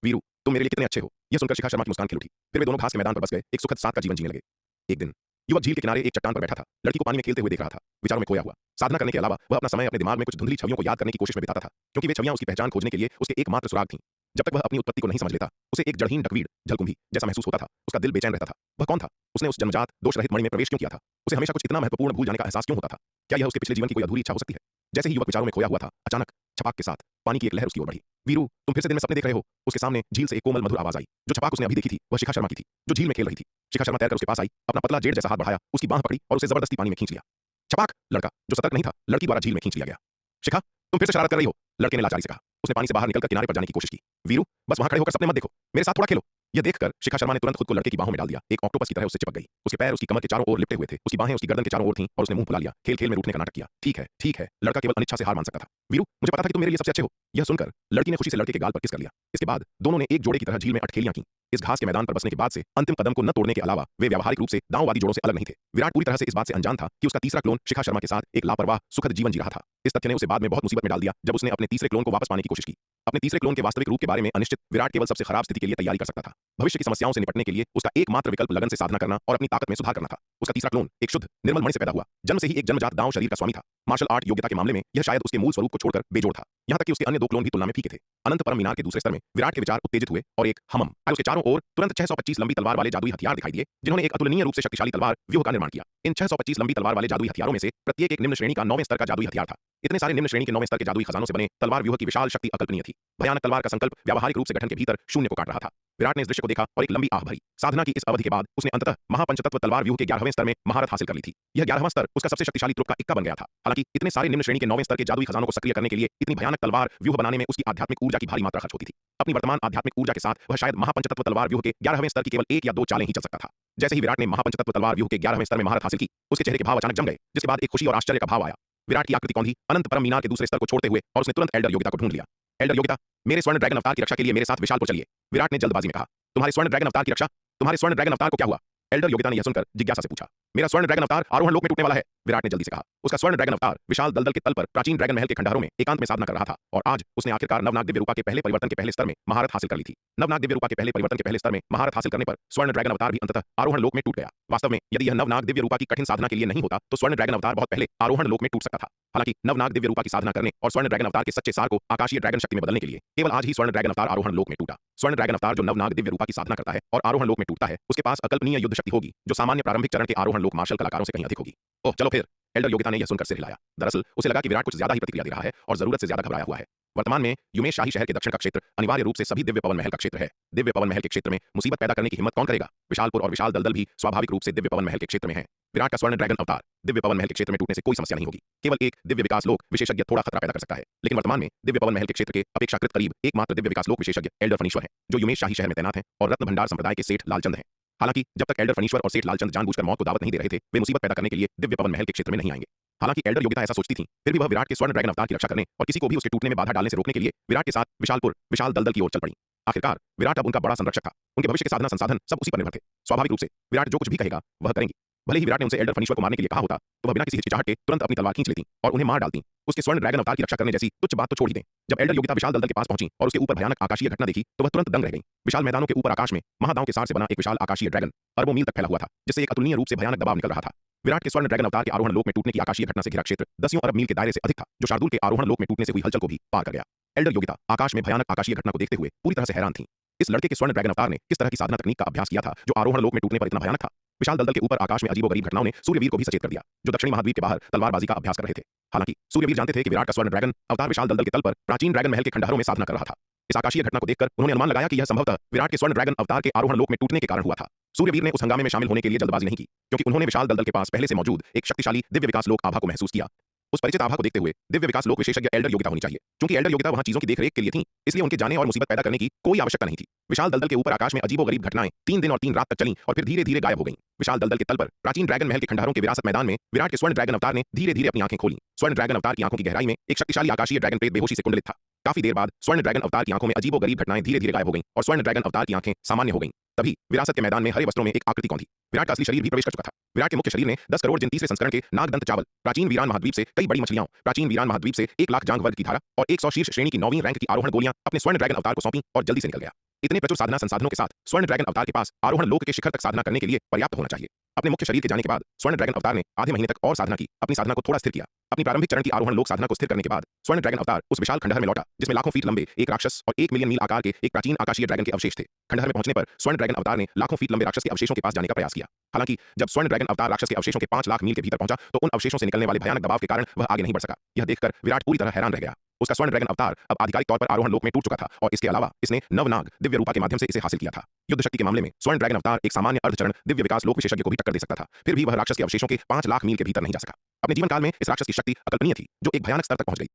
A: वीरू, तुम मेरे लिए कितने अच्छे हो। यह सुनकर शिखा शर्मा की मुस्कान खिल उठी। फिर वे दोनों घास के मैदान पर बस गए, एक सुखद साथ का जीवन जीने लगे। एक दिन युवक झील के किनारे एक चट्टान पर बैठा था, लड़की को पानी में खेलते हुए देख रहा था। विचारों में खोया हुआ साधना करने के अलावा वह अपना समय अपने दिमाग में कुछ धुंधली छवियों को याद करने की कोशिश में बिताता था, क्योंकि वे छवियां उसकी पहचान खोजने के लिए उसके एकमात्र सुराग थीं। जब तक वह अपनी उत्पत्ति को नहीं समझ लेता, उसे एक जड़हीन डकवीड़ जलकुंभी जैसा महसूस होता था। उसका दिल बेचैन रहता था। वह कौन था? उसने उस जन्मजात दोष रहित मणि में प्रवेश क्यों किया था? उसे हमेशा कुछ इतना महत्वपूर्ण भूल जाने का एहसास क्यों होता था? क्या यह उसके पिछले जीवन की कोई अधूरी इच्छा हो सकती है? जैसे ही युवक विचारों में खोया हुआ था, अचानक छपाक के साथ पानी की एक लहर उसकी ओर बढ़ी। वीरू, तुम फिर से दिन में सपने देख रहे हो। उसके सामने झील से एक कोमल मधुर आवाज आई। जो छपाक उसने अभी देखी थी वह शिखा शर्मा की थी, जो झील में खेल रही थी। शिखा शर्मा तैरकर उसके पास आई, अपना पतला जेड जैसा हाथ बढ़ाया, उसकी बांह पकड़ी और उसे जबरदस्ती पानी में खींच लिया। छपाक! लड़का, जो सतर्क नहीं था, लड़की द्वारा झील में खींच लिया गया। शिखा, तुम फिर से शरारत कर रही हो, लड़के ने लाचारी से कहा। उसने पानी से बाहर निकलकर किनारे पर जाने की कोशिश की। वीरू, बस वहां खड़े होकर सपने मत देखो, मेरे साथ थोड़ा खेलो। यह देखकर शिखा शर्मा ने तुरंत खुद को लड़के की बाहों में डाल दिया। एक ऑक्टोपस की तरह उससे चिपक गई। उसके पैर उसकी कमर के चारों ओर लिपटे हुए थे, उसकी बाहें उसकी गर्दन के चारों ओर थीं और उसने मुंह फुला लिया। खेल खेल में रूठने का नाटक किया। ठीक है, ठीक है। लड़का केवल अनिच्छा से हार मान सकता था। वीरू, मुझे पता था कि तुम मेरे लिए सबसे अच्छे हो। यह सुनकर लड़की ने खुशी से लड़के के गाल पर किस कर लिया। इसके बाद दोनों ने एक जोड़े की तरह झील में अटखेलियां की। इस घास के मैदान पर बसने के बाद से अंतिम कदम को न तोड़ने के अलावा वे व्यावहारिक रूप से दांववादी जोड़ों से अलग नहीं थे। विराट पूरी तरह से इस बात से अनजान था कि उसका तीसरा क्लोन शिखा शर्मा के साथ एक लापरवाह सुखद जीवन जी रहा था। इस तथ्य ने उसे बाद में बहुत मुसीबत में डाल दिया जब उसने अपने तीसरे क्लोन को वापस पाने की कोशिश की। अपने तीसरे क्लोन के वास्तविक रूप के बारे में अनिश्चित विराट केवल सबसे खराब स्थिति के लिए तैयारी कर सकता था। भविष्य की समस्याओं से निपटने के लिए उसका एकमात्र विकल्प लगन से साधना करना और अपनी ताकत में सुधार करना था। उसका तीसरा क्लोन एक शुद्ध निर्मल मणि से पैदा हुआ, जन्म से ही एक जन्मजात दांव शरीर का स्वामी था। मार्शल आर्ट योग्यता के मामले में यह शायद उसके मूल स्वरूप को छोड़कर बेजोड़ था। यहाँ तक कि उसके अन्य दो क्लोन भी तुलना में फीके थे। अनंत परम मीनार के दूसरे स्तर में विराट के विचार उत्तेजित हुए और एक हमम उसके चारों ओर तुरंत 625 लंबी तलवार वाले जादुई हथियार दिखाई दिए, जिन्होंने एक अतुलनीय रूप से शक्तिशाली तलवार व्यूह का निर्माण किया। इन 625 लंबी तलवार वाले जादुई हथियारों में से प्रत्येक एक निम्न श्रेणी का 9वें स्तर का जादुई हथियार था। इतने सारे निम्न श्रेणी के 9वें स्तर के जादुई खजानों से बने तलवार व्यूह की विशाल शक्ति अकल्पनीय थी। भयानक तलवार का संकल्प व्यावहारिक रूप से गठन के भीतर शून्य को काट रहा था। विराट ने इस दृश्य को देखा और एक लंबी आह भरी। साधना की इस अवधि के बाद उसने अंततः महापंचतत्व तलवार व्यूह के 11वें स्तर में महारत हासिल कर ली थी। यह 11वां स्तर उसका सबसे शक्तिशाली तुर्क का इक्का बन गया था। हालांकि इतने सारे निम्न श्रेणी के 9वें स्तर के जादुई खजानों को सक्रिय करने के लिए इतनी भयानक तलवार व्यूह बनाने में उसकी आध्यात्मिक ऊर्जा की भारी मात्रा खर्च होती थी। अपनी वर्तमान आध्यात्मिक ऊर्जा के साथ वह शायद महापंचतत्व तलवार व्यूह के 11वें स्तर की केवल एक या दो चालें ही चल सकता था। जैसे ही विराट ने महापंचतत्व तलवार व्यूह के 11वें स्तर में महारत हासिल की, उसके चेहरे के भाव अचानक जम गए, जिसके बाद एक खुशी और आश्चर्य का भाव आया। विराट की आकृति कौंधी अनंत परम मीनार के दूसरे स्तर को छोड़ते हुए और उसने तुरंत एल्डर योगिता को ढूंढ लिया। एल्डर योगिता, मेरे स्वर्ण ड्रैगन अवतार की रक्षा के लिए मेरे साथ विशाल पर चलिए, विराट ने जल्दबाजी में कहा। तुम्हारे स्वर्ण ड्रैगन अवतार की रक्षा? तुम्हारे स्वर्ण ड्रैगन अवतार को क्या हुआ? एल्डर योगिता ने यह सुनकर जिज्ञासा से पूछा। मेरा स्वर्ण ड्रैगन अवतार आरोहण लोक में टूटने वाला है, विराट ने जल्दी से कहा। उसका स्वर्ण ड्रैगन अवतार विशाल दलदल के तल पर प्राचीन ड्रैगन महल के खंडहरों में एकांत में साधना कर रहा था और आज उसने आखिरकार नवनाग दिव्य रूपा के पहले परिवर्तन के पहले स्तर में महारत हासिल कर ली थी। नवनाग दिव्य रूपा के पहले परिवर्तन के पहले स्तर में महारत हासिल करने पर स्वर्ण ड्रैगन अवतार भी अंततः आरोहण लोक में टूट गया। वास्तव में यदि यह नवनाग दिव्य रूपा की कठिन साधना के लिए नहीं होता तो स्वर्ण ड्रैगन अवतार बहुत पहले आरोहण लोक में टूट सकता था। हालांकि नवनाग दिव्य रूपा की साधना करने और स्वर्ण ड्रैगन अवतार के सच्चे सार को आकाशीय ड्रैगन शक्ति में बदलने के लिए केवल आज ही स्वर्ण ड्रैगन अवतार आरोहण लोक में टूटा। स्वर्ण ड्रैगन अवतार जो नवनाग दिव्य रूपा की साधना करता है और आरोहण लोक में टूटता है, उसके पास अकल्पनीय युद्ध शक्ति होगी जो सामान्य प्रारंभिक चरण के आरोहण लोक मार्शल कलाकारों से कहीं अधिक होगी। ओह चलो फिर, एल्डर योगिता ने यह सुनकर सिर हिलाया। दरअसल उसे लगा कि विराट कुछ ज्यादा ही प्रतिक्रिया दे रहा है और जरूरत से ज्यादा घबराया हुआ है। वर्तमान में युमेश शाही शहर के दक्षिण का क्षेत्र अनिवार्य रूप से सभी दिव्य पवन महल का क्षेत्र है। दिव्य पवन महल के क्षेत्र में मुसीबत पैदा करने की हिम्मत कौन करेगा? विशालपुर और विशाल दलदल भी स्वाभाविक रूप से दिव्य पवन महल के क्षेत्र में है। विराट का स्वर्ण ड्रैगन अवतार दिव्य पवन महल के क्षेत्र में टूटने से कोई समस्या नहीं होगी। केवल एक दिव्य विकास लोक विशेषज्ञ थोड़ा खतरा पैदा कर सकता है, लेकिन वर्तमान में दिव्य पवन महल के क्षेत्र के अपेक्षाकृत करीब एकमात्र दिव्य विकास लोक विशेषज्ञ एल्डर फनीश्वर हैं, जो युमेश शाही शहर में तैनात हैं और रत्न भंडार संप्रदाय के सेठ लालचंद हैं। हालांकि जब तक एल्डर फणीश्वर और सेठ लालचंद जानबूझकर मौत को दावत नहीं दे रहे थे, वे मुसीबत पैदा करने के लिए दिव्य पवन महल के क्षेत्र में नहीं आएंगे। हालांकि एल्डर योगिता ऐसा सोचती थी, फिर भी वह विराट के स्वर्ण ड्रैगन अवतार की रक्षा करने और किसी को भी उसके टूटने में बाधा डालने से रोकने के लिए विराट के साथ विशाल दलदल की ओर चल पड़ी। आखिरकार विराट अब उनका बड़ा संरक्षक था, उनके भविष्य के साधना संसाधन सब उसी पर निर्भर थे। स्वाभाविक रूप से विराट जो कुछ भी कहेगा वह करेंगी। भले ही विराट ने उनसे एल्डर फणीश्वर को मारने के लिए कहा होता, तो वह बिना किसी हिचकिचाहट के तुरंत अपनी तलवार खींच लेती और उन्हें मार डालती। उसके स्वर्ण ड्रैगन अवतार की रक्षा करने जैसी तुच्छ बात तो छोड़ ही दें। जब एल्डर योगिता विशाल दलदल के पास पहुंची और उसके ऊपर भयानक आकाशीय घटना देखी, तो वह तुरंत दंग रह गई। विशाल मैदानों के ऊपर आकाश में महादाओं के सार से बना एक विशाल आकाशीय ड्रैगन अरबों मील तक फैला हुआ था, जिससे एक अतुलनीय रूप से भयानक दबाव निकल रहा था। विराट के स्वर्ण ड्रैगन अवतार के आरोहण लोक में टूटने की आकाशीय घटना से घिरा क्षेत्र 10 अरब मील के दायरे से अधिक था, जो शार्दूल के आरोहण लोक में टूटने से हुई हलचल को भी पार कर गया। एल्डर योगिता आकाश में भयानक आकाशीय घटना को देखते हुए पूरी तरह से हैरान थी। इस लड़के के स्वर्ण ड्रैगन अवतार ने किस तरह की साधना तकनीक का अभ्यास किया था, जो आरोहण लोक में टूटने पर इतना भयानक था। विशाल दलदल के ऊपर आकाश में अजीबोगरीब घटनाओं ने सूर्यवीर को भी सचेत कर दिया, जो दक्षिणी महाद्वीप के बाहर तलवारबाजी का अभ्यास कर रहे थे। हालांकि सूर्यवीर जानते थे कि विराट का स्वर्ण ड्रैगन अवतार विशाल दलदल के तल पर प्राचीन ड्रैगन महल के खंडहरों में साधना कर रहा था। इस आकाशीय घटना को देखकर उन्होंने अनुमान लगाया कि यह संभवतः विराट के स्वर्ण ड्रैगन अवतार के आरोहण लोक में टूटने के कारण हुआ था। सूर्यवीर ने उस हंगामे में शामिल होने के लिए जल्दबाजी नहीं की, क्योंकि उन्होंने विशाल दलदल के पास पहले से मौजूद एक शक्तिशाली दिव्य विकास लोक आभा को महसूस किया। उस परिचित आभा को देखते हुए दिव्य विकास लोक विशेषज्ञ एल्डर योगिता होनी चाहिए। क्योंकि एल्डर योगिता वहां चीजों की देखरेख के लिए थी, इसलिए उनके जाने और मुसीबत पैदा करने की कोई आवश्यकता नहीं थी। विशाल दलदल के ऊपर आकाश में अजीबोगरीब घटनाएं 3 दिन और 3 रात तक चलीं और फिर धीरे धीरे गायब हो गईं। विशाल दलदल के तल पर प्राचीन ड्रैगन महल के खंडहरों के विरासत मैदान में विराट के स्वर्ण ड्रैगन अवतार ने धीरे धीरे अपनी आंखें खोली। स्वर्ण ड्रैगन अवतार की आंखों की गहराई में एक शक्तिशाली आकाशीय ड्रैगन प्रेत बेहोशी से कुंडलित था। काफी देर बाद स्वर्ण ड्रैगन अवतार की आंखों में अजीबोगरीब घटनाएं धीरे धीरे गायब हो गईं और स्वर्ण ड्रैगन अवतार की आंखें सामान्य हो गईं। तभी विरासत के मैदान में हरे वस्त्रों में एक आकृति कौन थी। विराट का असली शरीर भी प्रवेश कर चुका था। विराट के मुख्य शरीर ने 10 करोड़ जिन तीसरे संस्करण के नागदंत चावल, प्राचीन वीरान महाद्वीप से कई बड़ी मछलियां, प्राचीन वीरान महाद्वीप से 1 लाख जांग वर्ग की धारा और 100 शीर्ष श्रेणी की 9वीं रैंक की आरोहण गोलियां अपने स्वर्ण ड्रैगन अवतार को सौंपी और जल्दी से निकल गया। इतने प्रचुर साधना संसाधनों के साथ स्वर्ण ड्रैगन अवतार के पास आरोहण लोक के शिखर तक साधना करने के लिए पर्याप्त होना चाहिए। अपने मुख्य शरीर के जाने के बाद स्वर्ण ड्रैगन अवतार ने आधे महीने तक और साधना की, अपनी साधना को थोड़ा स्थिर किया। अपनी प्रारंभिक चरण की आरोहण लोक साधना को स्थिर करने के बाद स्वर्ण ड्रैगन अवतार उस विशाल खंडहर में लौटा, जिसमें लाखों फीट लंबे एक राक्षस और 1 मिलियन मील आकार के एक प्राचीन आकाशीय ड्रैगन के अवशेष थे। खंडहर में पहुंचने पर स्वर्ण ड्रैगन अवतार ने लाखों फीट लंबे राक्षस के अवशेषों के पास जाने का प्रयास किया। हालांकि जब स्वर्ण ड्रैगन अवतार राक्षस के अवशेषों के 5 लाख मील के भीतर पहुंचा, तो उन अवशेषों से निकलने वाले भयानक दबाव के कारण वह आगे नहीं बढ़ सका। यह देखकर विराट पूरी तरह हैरान रह गया। उसका स्वर्ण ड्रैगन अवतार अब आधिकारिक तौर पर आरोहण लोक में टूट चुका था और इसके अलावा इसने नवनाग दिव्य रूपा के माध्यम से इसे हासिल किया था। युद्ध शक्ति के मामले में स्वर्ण ड्रैगन अवतार एक सामान्य अर्धचरण दिव्य विकास लोक विशेषज्ञ को भी टक्कर दे सकता था, फिर भी वह राक्षस के अवशेषों के 5 लाख मील के भीतर नहीं जा सका। अपने जीवन काल में इस राक्षस की शक्ति अकल्पनीय थी, जो एक भयानक स्तर तक पहुंच गई।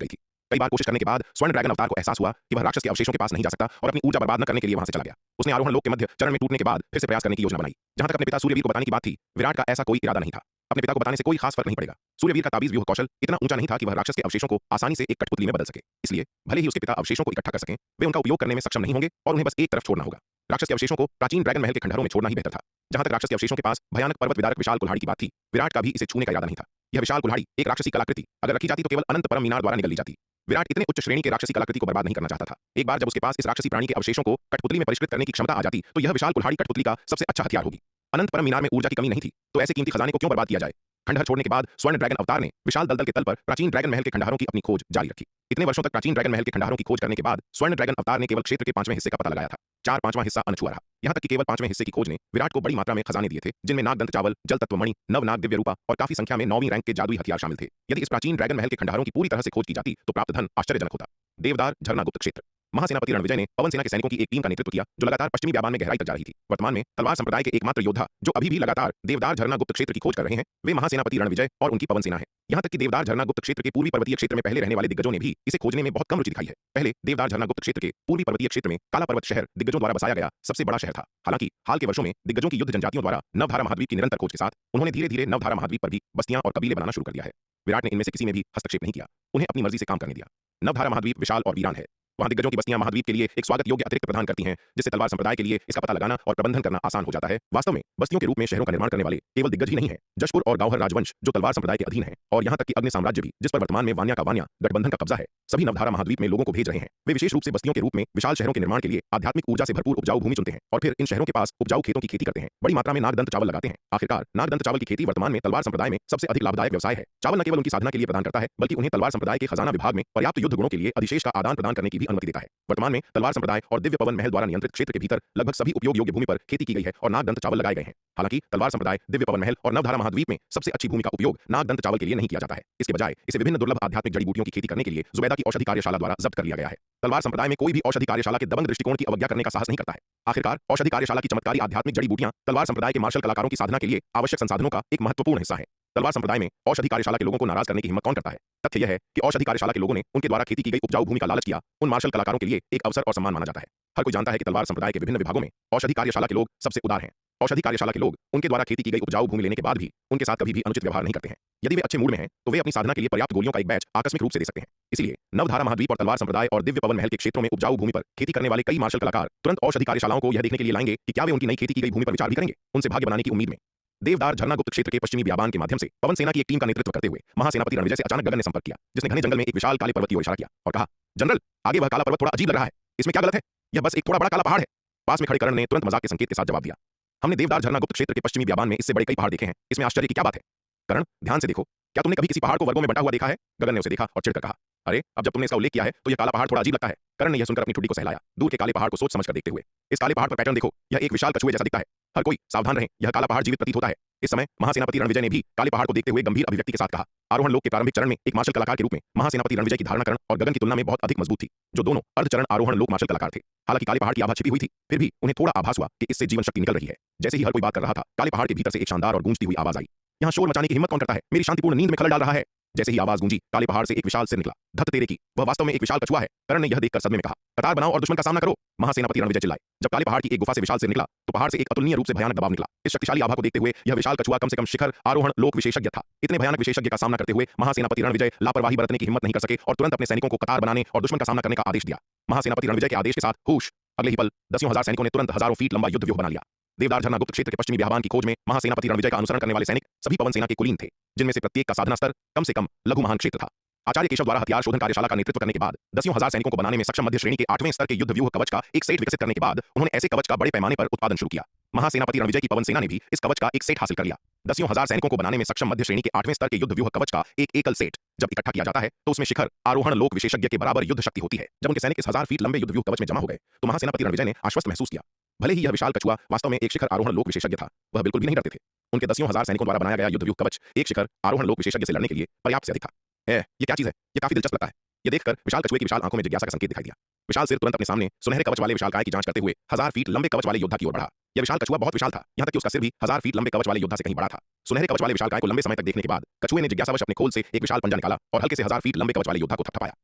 A: थी। कई बार कोशिश करने के बाद स्वर्ण ड्रैगन अवतार को एहसास हुआ कि वह राक्षस के अवशेषों के पास नहीं जा सकता और अपनी ऊर्जा बर्बाद न करने के लिए वहां से चला गया। उसने आरोहण लोक के मध्य चरण में टूटने के बाद फिर से प्रयास करने की योजना बनाई। जहां तक अपने पिता सूर्यवीर को बताने की बात थी, विराट का ऐसा कोई इरादा नहीं था। अपने पिता को बताने से कोई खास फर्क नहीं पड़ेगा। सूर्यवीर का ताबीज व्यूह कौशल इतना ऊंचा नहीं था कि वह राक्षस के अवशेषों को आसानी से एक कठपुतली में बदल सके। इसलिए भले ही उसके पिता अवशेषों को इकट्ठा कर सकें, वे उनका उपयोग करने में सक्षम नहीं होंगे और उन्हें बस एक तरफ छोड़ना होगा। राक्षस के अवशेषों को प्राचीन ड्रैगन महल के खंडहरों में छोड़ना ही बेहतर था। जहां तक राक्षस के अवशेषों के पास भयानक पर्वत विदारक विशाल कुल्हाड़ी की बात थी, विराट का भी इसे छूने का इरादा नहीं था। यह विशाल कुल्हाड़ी एक राक्षसी कलाकृति अगर रखी जाती तो केवल अनंत परम मीनार द्वारा निगल ली जाती। विराट इतने उच्च श्रेणी के राक्षसी कलाकृति को बर्बाद नहीं करना चाहता था। एक बार जब उसके पास इस राक्षसी प्राणी के अवशेषों को कठपुतली में परिष्कृत करने की क्षमता आ जाती, तो यह विशाल कुल्हाड़ी कठपुतली का सबसे अच्छा हथियार होगी। अनंत परम मीनार में ऊर्जा की कमी नहीं थी, तो ऐसे कीमती खजाने को क्यों बर्बाद किया जाए। खंडहर छोड़ने के बाद स्वर्ण ड्रैगन अवतार ने विशाल दलदल के तल पर प्राचीन ड्रैगन महल के खंडहरों की अपनी खोज जारी रखी। इतने वर्षों तक प्राचीन ड्रैगन महल के खंडहरों की खोज करने के बाद स्वर्ण ड्रैगन अवतार ने केवल क्षेत्र के 5वें हिस्से का पता लगाया था। 4/5वां हिस्सा अनछुआ रहा। यहाँ तक कि केवल 5वें हिस्से की खोज ने विराट को बड़ी मात्रा में खजाने दिए थे, जिनमें नागदंत चावल, जल तत्व मणि, नवनाग दिव्य रूपा और काफी संख्या में 9वीं रैंक के जादुई हथियार शामिल थे। यदि इस प्राचीन ड्रैगन महल के खंडहरों की पूरी तरह से खोज की जाती, तो प्राप्त धन आश्चर्यजनक होता। देवदार झरना गुप्त क्षेत्र। महासेनापति रणविजय ने पवन सेना के सैनिकों की एक टीम का नेतृत्व किया, जो लगातार पश्चिमी व्यापार में गहराई तक जा रही थी। वर्तमान में तलवार संप्रदाय के एकमात्र योद्धा जो अभी भी लगातार देवदार झरना गुप्त क्षेत्र की खोज कर रहे हैं, वे महासेनापति रणविजय और उनकी पवन सेना है। यहाँ तक कि देवदार झरना गुप्त क्षेत्र के पूर्वी पर्वतीय क्षेत्र में पहले रहने वाले दिग्गजों ने भी इसे खोजने में बहुत कम रुचि दिखाई है। पहले देवदार झरना गुप्त क्षेत्र के पूर्वी पर्वतीय क्षेत्र में काला पर्वत शहर दिग्गजों द्वारा बसाया गया सबसे बड़ा शहर था। हालांकि हाल के वर्षों में दिग्गजों की युद्ध जनजातियों द्वारा नवधारा महाद्वीप की निरंतर खोज के साथ उन्होंने धीरे धीरे नवधारा महाद्वीप पर भी बस्तियां और कबीले बनाना शुरू कर दिया है। विराट ने इनमें से किसी में भी हस्तक्षेप नहीं किया, उन्हें अपनी मर्जी से काम करने दिया। नवधारा महाद्वीप विशाल और वीरान है। वहां दिग्गजों की बस्तियां महाद्वीप के लिए एक स्वागत योग्य अतिरिक्त प्रदान करती हैं, जिससे तलवार संप्रदाय के लिए इसका पता लगाना और प्रबंधन करना आसान हो जाता है। वास्तव में बस्तियों के रूप में शहरों का निर्माण करने वाले केवल दिग्गज ही नहीं है। जशपुर और गावहर राजवंश जो तलवार संप्रदाय के अधीन है, और यहाँ तक कि अग्नि साम्राज्य भी, जिस पर वर्तमान में वान्या का वान्या गठबंधन का कब्जा है, सभी नवधारा महाद्वीप में लोगों को भेज रहे हैं। वे विशेष रूप से बस्तियों के रूप में विशाल शहरों के निर्माण के लिए आध्यात्मिक ऊर्जा से भरपूर उपजाऊ भूमि चुनते हैं और फिर इन शहरों के पास उपजाऊ खेतों की खेती करते हैं। बड़ी मात्रा में नागदंत चावल लगाते हैं। आखिरकार नागदंत चावल की खेती वर्तमान में तलवार संप्रदाय में सबसे अधिक लाभदायक व्यवसाय है। चावल न केवल उनकी साधना के लिए प्रदान करता है, बल्कि उन्हें तलवार संप्रदाय के खजाना विभाग में पर्याप्त युद्ध गुणों के लिए अधिशेष का आदान प्रदान करने की भी अनुमति देता है। वर्तमान में तलवार संप्रदाय और दिव्य पवन महल द्वारा नियंत्रित क्षेत्र के भीतर लगभग सभी उपयोग योग्य भूमि पर खेती की गई है और नागदंत चावल लगाए गए हैं। हालांकि तलवार संप्रदाय, दिव्य पवन महल और नवधारा महाद्वीप में सबसे अच्छी भूमि का उपयोग नागदंत चावल के लिए नहीं किया जाता है। इसके बजाय इसे विभिन्न दुर्लभ आध्यात्मिक जड़ी बूटियों की खेती करने के लिए जुबैदा की औषधि कार्यशाला द्वारा जब्त कर लिया गया है। तलवार संप्रदाय में कोई भी औषधि कार्यशाला के दबंग दृष्टिकोण की अवज्ञा करने का साहस नहीं करता है। आखिरकार औषधि कार्यशाला की चमत्कारी आध्यात्मिक जड़ी बूटियां तलवार संप्रदाय के मार्शल कलाकारों की साधना के लिए आवश्यक संसाधनों का एक महत्वपूर्ण हिस्सा है। तलवार संप्रदाय में औषधि कार्यशाला के लोगों को नाराज करने की हिम्मत कौन करता है? तथ्य यह है कि औषधि कार्यशाला के लोगों ने उनके द्वारा खेती की गई उपजाऊ भूमि का लालच किया उन मार्शल कलाकारों के लिए एक अवसर और सम्मान माना जाता है। हर कोई जानता है कि तलवार संप्रदाय के विभिन्न विभागों में औषधि कार्यशाला के लोग सबसे उदार हैं। औषधि कार्यशाला के लोग उनके द्वारा खेती की गई उपजाऊ भूमि लेने के बाद भी उनके साथ कभी भी अनुचित व्यवहार नहीं करते हैं। यदि वे अच्छे मूड में हैं तो वे अपनी साधना के लिए पर्याप्त गोलियों का एक बैच आकस्मिक रूप से दे सकते हैं। इसलिए नवधारा महाद्वीप और तलवार संप्रदाय और दिव्य पवन महल के क्षेत्रों में उपजाऊ भूमि पर खेती करने वाले कई मार्शल कलाकार तुरंत औषधि कार्यशालाओं को यह देखने के लिए लाएंगे कि क्या वे उनकी नई खेती की गई भूमि पर विचार भी करेंगे। उनसे भाग्य बनाने की उम्मीद में देवदार झरना गुप्त क्षेत्र के पश्चिमी बियाबान के माध्यम से पवन सेना की एक टीम का नेतृत्व करते हुए महासेनापति रणविजय से अचानक गगन ने संपर्क किया, जिसने घने जंगल में एक विशाल काले पर्वत की ओर इशारा किया और कहा, जनरल, आगे वह काला पर्वत थोड़ा अजीब लग रहा है, इसमें क्या गलत है? यह बस एक थोड़ा बड़ा काला पहाड़ है। पास में खड़े कर्ण ने तुरंत मजाक के संकेत के साथ जवाब दिया, हमने देवदार झरना गुप्त क्षेत्र के पश्चिमी बियाबान में इससे बड़े कई पहाड़ देखे हैं, इसमें आश्चर्य की क्या बात है? कर्ण, ध्यान से देखो, क्या तुमने कभी किसी पहाड़ को वर्गों में बंटा हुआ देखा है? गगन ने उसे देखा और चिढ़कर कहा, अरे अब जब तुमने इसका उल्लेख किया है तो यह काला पहाड़ थोड़ा अजीब लगता है। कर्ण ने यह सुनकर अपनी ठुड्डी को सहलाया, दूर के काले पहाड़ को सोच समझकर देखते हुए, इस काले पहाड़ पर पैटर्न देखो, यह एक विशाल कछुए जैसा दिखता है। हर कोई सावधान रहे, यह काला पहाड़ जीवित प्रतीत होता है। इस समय महासेनापति रणविजय ने भी काले पहाड़ को देखते हुए गंभीर अभिव्यक्ति के साथ कहा, आरोहण लोक के प्रारंभिक चरण में एक मार्शल कलाकार के रूप में महासेनापति रणविजय की धारणा कर्ण और गगन की तुलना में बहुत अधिक मजबूत थी, जो दोनों अर्धचरण आरोहण लोक मार्शल कलाकार थे। हालांकि काले पहाड़ की आभा छिपी हुई थी, फिर भी उन्हें थोड़ा आभास हुआ कि इससे जीवन शक्ति निकल रही है। जैसे ही हर कोई बात कर रहा था, काले पहाड़ के भीतर से एक शानदार और गूंजती हुई आवाज आई, यहाँ शोर मचाने की हिम्मत कौन करता है? मेरी शांतिपूर्ण नींद में खलल डाल रहा है। जैसे ही आवाज गूंजी, काले पहाड़ से एक विशाल सिर निकला, धत तेरे की, वह वास्तव में एक विशाल कछुआ है। कर्ण ने यह देखकर सदमे में कहा, कतार बनाओ और दुश्मन का सामना करो। महासेनापति रणविजय चिल्लाए। जब काले पहाड़ की एक गुफा से विशाल सिर निकला तो पहाड़ से एक अतुलनीय रूप से भयानक दबाव निकला। इस शक्तिशाली आभा को देखते हुए यह विशाल कछुआ कम से कम शिखर आरोहण लोक विशेषज्ञ था। इतने भयानक विशेषज्ञ का सामना करते हुए महासेनापति रणविजय लापरवाही बरतने की हिम्मत नहीं कर सके और तुरंत अपने सैनिकों को कतार बनाने और दुश्मन का सामना करने का आदेश दिया। महासेनापति रणविजय के आदेश के साथ होश, अगले ही पल दसियों हजार सैनिकों ने तुरंत हजारों फीट लंबा युद्ध व्यूह बना लिया। देवदार झरना गुप्त क्षेत्र के पश्चिमी बियाबान की खोज में महासेनापति रणविजय का अनुसरण करने वाले सैनिक सभी पवन सेना के कुलीन थे, जिनमें से प्रत्येक का साधना स्तर कम से कम लघु महान क्षेत्र था। आचार्य केशव द्वारा हथियार शोधन कार्यशाला का नेतृत्व करने के बाद दसियों हजार सैनिकों को बनाने में सक्षम मध्य श्रेणी के 8वें स्तर के युद्ध व्यूह कवच का एक सेट विकसित करने के बाद उन्होंने ऐसे कवच का बड़े पैमाने पर उत्पादन शुरू किया। महासेनापति रणविजय की पवन सेना ने भी इस कवच का एक सेट हासिल कर लिया। दसियों हजार सैनिकों को बनाने में सक्षम मध्य श्रेणी के 8वें स्तर के युद्ध व्यूह कवच का एक एकल सेट जब इकट्ठा किया जाता है तो उसमें शिखर आरोहण लोक विशेषज्ञ के बराबर युद्ध शक्ति होती है। जब उनके सैनिक इस 1000 फीट लंबे युद्ध व्यूह कवच में जमा हो गए तो महासेनापति रणविजय ने आश्वस्त महसूस किया। भले ही यह विशाल कछुआ वास्तव में एक शिखर आरोहण लोक विशेषज्ञ था, वह बिल्कुल भी नहीं डरते थे। उनके दसियों हजार सैनिकों द्वारा बनाया गया युद्ध व्यूह कवच एक शिखर आरोहण लोक विशेषज्ञ से लड़ने के लिए पर्याप्त से अधिक था। ये क्या चीज है? ये काफी दिलचस्प लगता है। यह देखकर विशाल कछुए की विशाल आंखों में जिज्ञासा का संकेत दिखाई दिया। विशाल सिर तुरंत अपने सामने सुनहरे कवच वाले विशालकाय की जांच करते हुए 1000 फीट लंबे कवच वाले योद्धा की ओर बढ़ा। यह विशाल कछुआ बहुत विशाल था, यहाँ तक कि उसका सिर भी 1000 फीट लंबे कवच वाले योद्धा से कहीं बड़ा था। सुनहरे कवच वाले विशालकाय को लंबे समय तक देखने के बाद कछुए ने जिज्ञासावश अपने खोल से एक विशाल पंजा निकाला और हल्के से 1000 फीट लंबे कवच वाले योद्धा को थपथपाया।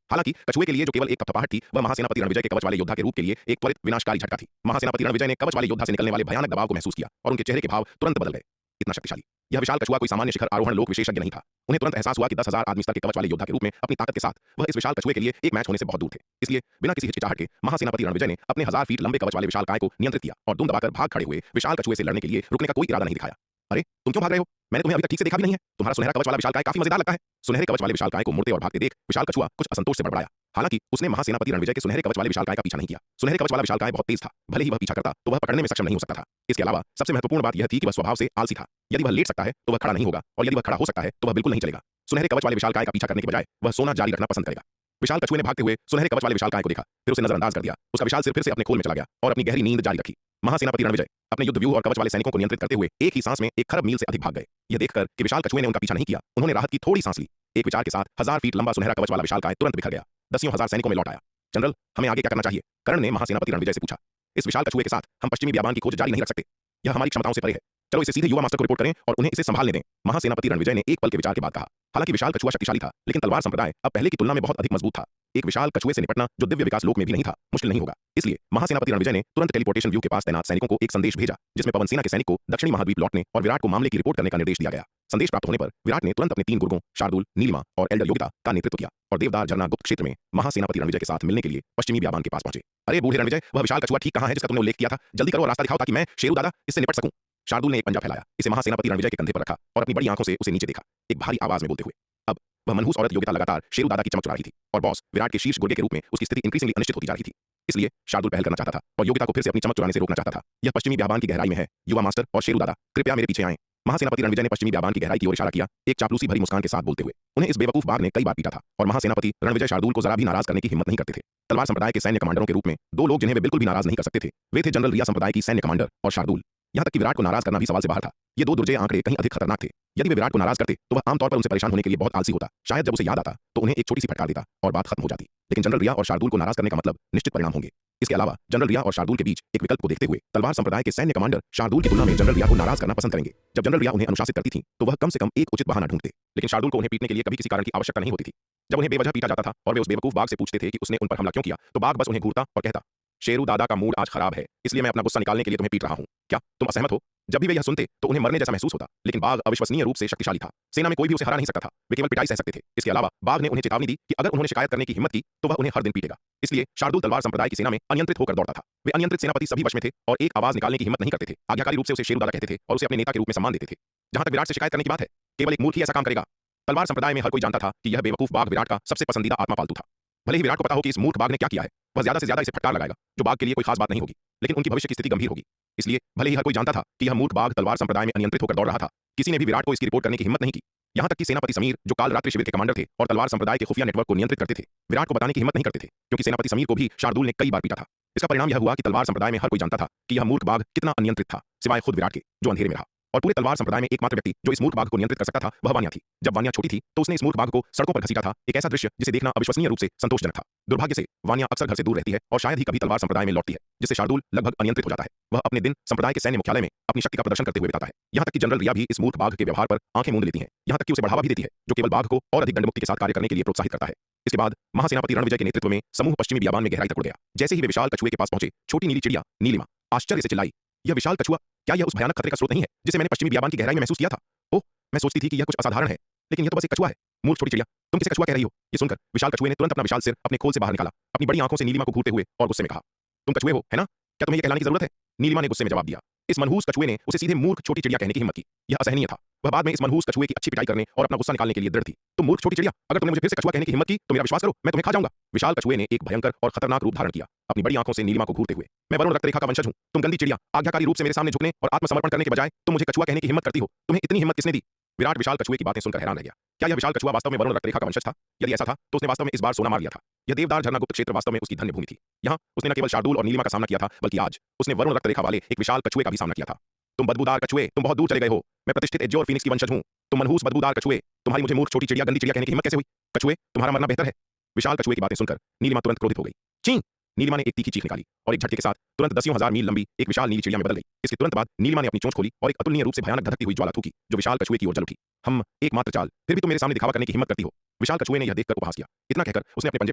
A: हालांकि कछुए के लिए जो केवल एक थपथपाहट थी, वह महासेनापति रणविजय के कवच वाले योद्धा के रूप के लिए एक त्वरित विनाशकारी झटका थी। महासेनापति रणविजय ने कवच वाले योद्धा से निकलने वाले भयानक दबाव को महसूस किया और उनके चेहरे के भाव तुरंत बदल गए। इतना शक्तिशाली यह विशाल कछुआ कोई सामान्य शिखर आरोहण लोक विशेषज्ञ नहीं था। उन्हें तुरंत एहसास हुआ कि 10,000 आदमी स्तर के कवच वाले योद्धा के रूप में अपनी ताकत के साथ वह इस विशाल कछुए के लिए एक मैच होने से बहुत दूर थे। इसलिए बिना किसी हिचकिचाहट के महासेनापति रणविजय ने अपने 1000 फीट लंबे कवच वाले विशाल काय को नियंत्रित किया और दुम दबाकर भाग खड़े हुए विशाल कछुए से लड़ने के लिए रुकने का कोई इरादा नहीं दिखाया। अरे तुम क्यों भाग रहे हो? मैंने तुम्हें अभी तक ठीक से देखा भी नहीं है। तुम्हारा सुनहरा कवच वाला विशाल काय काफी मजेदार लगता है। सुनहरे कवच वाले विशाल काय को मुड़ते और भागते देख विशाल कछुआ कुछ असंतोष से बड़बड़ाया। हालांकि उसने महासेनापति रणविजय के सुनहरे कवच वाले विशाल काय का पीछा नहीं किया। सुनहरे कवच वाला विशाल काय बहुत तेज था, भले ही वह पीछा करता तो वह पकड़ने में सक्षम नहीं हो सकता था। इसके अलावा सबसे महत्वपूर्ण बात यह थी कि वह स्वभाव से आलसी था। यदि वह लेट सकता है तो वह खड़ा नहीं होगा और यदि वह खड़ा हो सकता है तो वह बिल्कुल नहीं चलेगा। सुनहरे कवच वाले विशाल काय का पीछा करने के बजाय वह सोना जारी रखना पसंद करेगा। विशाल कछुए ने भागते हुए सुनहरे कवच वाले विशाल काय को देखा, फिर उसे नजरअंदाज कर दिया। उसका विशाल सिर फिर से अपने खोल में चला गया और अपनी गहरी नींद जारी रखी। महासेनापति रणविजय अपने युद्ध व्यूह और कवच वाले सैनिकों को नियंत्रित करते हुए एक ही सांस में एक खरब मील से अधिक भाग गए। यह देखकर कि विशाल कछुए ने उनका पीछा नहीं किया, उन्होंने राहत की थोड़ी सांस ली। एक विचार के साथ 1000 फीट लंबा सुनहरा कवच वाला विशाल काय तुरंत बिखर गया, दसियों हजार सैनिकों में लौट आया। जनरल, हमें आगे क्या करना चाहिए? कर्ण ने महासेनापति रणविजय से पूछा। इस विशाल कछुए के साथ हम पश्चिमी बियाबान की खोज जारी नहीं रख सकते, यह हमारी क्षमताओं से परे है। चलो इसे सीधे युवा मास्टर को रिपोर्ट करें और उन्हें इसे संभालने दें। महासेनापति रणविजय ने एक पल के विचार के बाद कहा। हालांकि विशाल कछुआ शक्तिशाली था, लेकिन तलवार संप्रदाय अब पहले की तुलना में बहुत अधिक मजबूत था। एक विशाल कछुए से निपटना जो दिव्य विकास लोक में भी नहीं था, मुश्किल नहीं होगा। इसलिए महासेनापति रणविजय ने तुरंत टेलीपोर्टेशन व्यू के पास तैनात सैनिकों को एक संदेश भेजा, जिसमें पवन सेना के सैनिक को दक्षिणी महाद्वीप लौटने और विराट को मामले की रिपोर्ट करने का निर्देश दिया गया। संदेश प्राप्त होने पर विराट ने तुरंत अपने 3 गुर्गों शार्दुल, नीलिमा और एल्डर योगिता का नेतृत्व किया और देवदार झरना गुप्त क्षेत्र में महासेनापति रणविजय के साथ मिलने के लिए पश्चिमी बियाबान के पास पहुंचे। अरे बूढ़े रणविजय, वह विशाल कछुआ ठीक कहां है जिसका तुमने उल्लेख किया था? जल्दी करो और रास्ता दिखाओ ताकि मैं शेरू दादा इससे निपट सकूं। शार्दुल ने एक पंजा फैलाया, इसे महासेनापति रणविजय के कंधे पर रखा और अपनी बड़ी आंखों से उसे नीचे देखा, एक भारी आवाज में बोलते हुए। अब वह मनहूस औरत योगिता लगातार शेरू दादा की चमक चुरा रही थी और बॉस विराट के शीर्ष गुर्गे के रूप में उसकी स्थिति इंक्रीजिंगली अनिश्चित होती जा रही थी। इसलिए शार्दुल पहल करना चाहता था और योगिता को फिर से अपनी चमक चुराने से रोकना चाहता था। यह पश्चिमी बियाबान की गहराई में है। युवा मास्टर और शेरू दादा, कृपया मेरे पीछे आएं। महासेनापति रणविजय ने पश्चिमी बियाबान की गहराई की ओर इशारा किया, एक चापलूसी भरी मुस्कान के साथ बोलते हुए। उन्हें इस बेवकूफ बाघ ने कई बार पीटा था और महासेनापति रणविजय शार्दुल को जरा भी नाराज करने की हिम्मत नहीं करते थे। तलवार संप्रदाय के सैन्य कमांडरों के रूप में 2 लोग जिन्हें वे बिल्कुल भी नाराज नहीं कर सकते थे, वे थे जनरल रिया संप्रदाय की सैन्य कमांडर और शार्दुल। यहाँ तक कि विराट को नाराज करना भी सवाल से बाहर था। ये 2 दुर्जय आंकड़े कहीं अधिक खतरनाक थे। यदि वे विराट को नाराज करते तो वह आमतौर पर उनसे परेशान होने के लिए बहुत आलसी होता। शायद जब उसे याद आता तो उन्हें एक छोटी सी फटकार देता और बात खत्म हो जाती। लेकिन जनरल रिया और शार्दुल को नाराज करने का मतलब निश्चित परिणाम होंगे। इसके अलावा जनरल रिया और शार्दुल के बीच एक विकल्प को देखते हुए तलवार संप्रदाय के सैन्य कमांडर शार्दुल की तुलना में जनरल रिया को नाराज करना पसंद करेंगे। जब जनरल रिया उन्हें अनुशासित करती थी तो वह कम से कम एक उचित बहाना ढूंढते, लेकिन शार्दुल को उन्हें पीटने के लिए कभी किसी कारण की आवश्यकता नहीं होती थी। जब उन्हें बेवजह पीटा जाता था और वे उस बेवकूफ बाघ से पूछते थे कि उसने उन पर हमला क्यों किया, तो बाघ बस उन्हें घूरता और कहता, शेरू दादा का मूड आज खराब है, इसलिए मैं अपना गुस्सा निकालने के लिए तुम्हें पीट रहा हूं, क्या तुम असहमत हो? जब भी वे यह सुनते तो उन्हें मरने जैसा महसूस होता, लेकिन बाघ अविश्वसनीय रूप से शक्तिशाली था। सेना में कोई भी उसे हरा नहीं सकता था, वे केवल पिटाई सह सकते थे। इसके अलावा बाघ ने उन्हें चेतावनी दी कि अगर उन्होंने शिकायत करने की हिम्मत की तो वह उन्हें हर दिन पीटेगा। इसलिए शार्दुल तलवार संप्रदाय की सेना में अनियंत्रित होकर दौड़ता था। वे अनियंत्रित सेनापति सभी वश में थे और एक आवाज निकालने की हिम्मत नहीं करते थे। आज्ञाकारी रूप से उसे शेरू दादा कहते थे और उसे अपने नेता के रूप में सम्मान देते थे। जहां तक विराट से शिकायत करने की बात है, केवल एक मूर्ख ही ऐसा काम करेगा। तलवार संप्रदाय में हर कोई जानता था कि यह बेवकूफ बाघ विराट का सबसे पसंदीदा आत्मा पालतू था। भले ही विराट को पता हो कि इस मूर्ख बाघ ने क्या किया है, वह ज्यादा से ज्यादा इसे फटकार लगाएगा, जो बाघ के लिए कोई खास बात नहीं होगी, लेकिन उनकी भविष्य की स्थिति गंभीर होगी। इसलिए भले ही हर कोई जानता था कि यह मूर्ख बाघ तलवार संप्रदाय में अनियंत्रित होकर दौड़ रहा था, किसी ने भी विराट को इसकी रिपोर्ट करने की हिम्मत नहीं की। यहां तक कि सेनापति समीर, जो काल रात्रि शिविर के कमांडर थे और तलवार संप्रदाय के खुफिया नेटवर्क को नियंत्रित करते थे, विराट को बताने की हिम्मत नहीं करते थे, क्योंकि सेनापति समीर को भी शार्दुल ने कई बार पीटा था। इसका परिणाम यह हुआ कि तलवार संप्रदाय में हर कोई जानता था कि यह मूर्ख बाघ कितना अनियंत्रित था, सिवाय खुद विराट के, जो अंधेरे में रहा। और पूरे तलवार संप्रदाय में एकमात्र व्यक्ति जो इस मूर्ख बाघ को नियंत्रित कर सकता था वह वान्या थी। जब वान्या छोटी थी तो उसने इस मूर्ख बाघ को सड़कों पर घसीटा था, एक ऐसा दृश्य जिसे देखना अविश्वसनीय रूप से संतोषजनक था। दुर्भाग्य से वान्या अक्सर घर से दूर रहती है और शायद ही कभी तलवार संप्रदाय में लौटती है, जिससे शार्दुल लगभग अनियंत्रित हो जाता है। वह अपने दिन संप्रदाय के सैन्य मुख्यालय में अपनी शक्ति का प्रदर्शन करते हुए बिताता है। यहाँ तक कि जनरल रिया भी इस मूर्ख बाघ के व्यवहार पर आंखें मूंद लेती है, यहाँ तक कि उसे बढ़ावा भी देती है, जो केवल बाघ को और अधिक दंडमुक्ति के साथ कार्य करने के लिए प्रोत्साहित करता है। इसके बाद महासेनापति रणविजय के नेतृत्व में समूह पश्चिमी बियाबान में गहराई तक उड़ गया। जैसे ही वे विशाल कछुए के पास पहुंचे, छोटी नीली चिड़िया नीलिमा आश्चर्य से चिल्लाई, यह विशाल कछुआ, क्या यह उस भयानक खतरे का स्रोत नहीं है जिसे मैंने पश्चिमी बियाबान की गहराई में महसूस किया था? ओह, मैं सोचती थी कि यह कुछ असाधारण है, लेकिन यह तो बस एक कछुआ है। मूर्ख छोटी चिड़िया, तुम किसे कछुआ कह रही हो? ये सुनकर विशाल कछुए ने तुरंत अपना विशाल सिर अपने खोल से बाहर निकाला, अपनी बड़ी आंखों से नीलिमा को घूरते हुए और गुस्से में कहा, तुम कछुए हो, है ना? क्या तुम्हें यह कहलाने की जरूरत है? नीलिमा ने गुस्से में जवाब दिया। इस मनहूस कछुए ने उसे सीधे मूर्ख छोटी चिड़िया कहने की हिम्मत की। यह असहनीय था। वह बाद में इस मनहूस कछुए की अच्छी पिटाई करने और अपना गुस्सा निकालने के लिए दृढ़ थी। तुम मूर्ख छोटी चिड़िया, अगर तुमने मुझे फिर से कछुआ कहने की हिम्मत की तो मेरा विश्वास करो, मैं तुम्हें खा जाऊंगा। विशाल कछुए ने एक भयंकर और खतरनाक रूप धारण किया, अपनी बड़ी आंखों से नीलिमा को घूरते हुए। मैं वरुण रक्तरेखा का वंशज हूं, तुम गंदी चिड़िया, आज्ञाकारी रूप से मेरे सामने झुकने और आत्मसमर्पण करने के बजाय तुम मुझे कछुआ कहने की हिम्मत करती हो। तुम्हें इतनी हिम्मत किसने दी? विराट विशाल कछुए की बातें सुनकर हैरान रह गया। क्या यह विशाल कछुआ वास्तव में वरुण रक्तरेखा का वंशज था? यदि ऐसा था तो उसने वास्तव में इस बार सोना मार लिया था। यह देवदार झरना गुप्त क्षेत्र वास्तव में उसकी धन्य भूमि थी। यहाँ उसने न केवल शार्दुल और नीलिमा का सामना किया था, बल्कि आज उसने वरुण रक्तरेखा वाले एक विशाल कछुए का भी सामना किया था। तुम बदबूदार कछुए, तुम बहुत दूर चले गए हो। मैं प्रतिष्ठित एज्योर फीनिक्स की वंशज हूं। तुम मनहूस बदबूदार कछुए, तुम्हारी मुझे मूर्ख छोटी चिड़िया गंदी चिड़िया कहने की हिम्मत कैसे हुई? कछुए, तुम्हारा मरना बेहतर है। विशाल कछुए की बातें सुनकर नीलिमा तुरंत क्रोधित हो गई। ची! नीलिमा ने एक तीखी चीख निकाली और एक झटके के साथ तुरंत दसियों हजार मील लंबी एक विशाल नीली चिड़िया में बदल गई। इसके तुरंत बाद नीलिमा ने अपनी चोंच खोली और एक अतुलनीय रूप से भयानक धधकती हुई ज्वाला थूकी, जो विशाल कछुए की ओर जल उठी। हम एकमात्र चाल, फिर भी तुम मेरे सामने दिखावा करने की हिम्मत करती हो। विशाल कछुए ने यह देखकर उपहास किया। इतना कहकर उसने अपने पंजे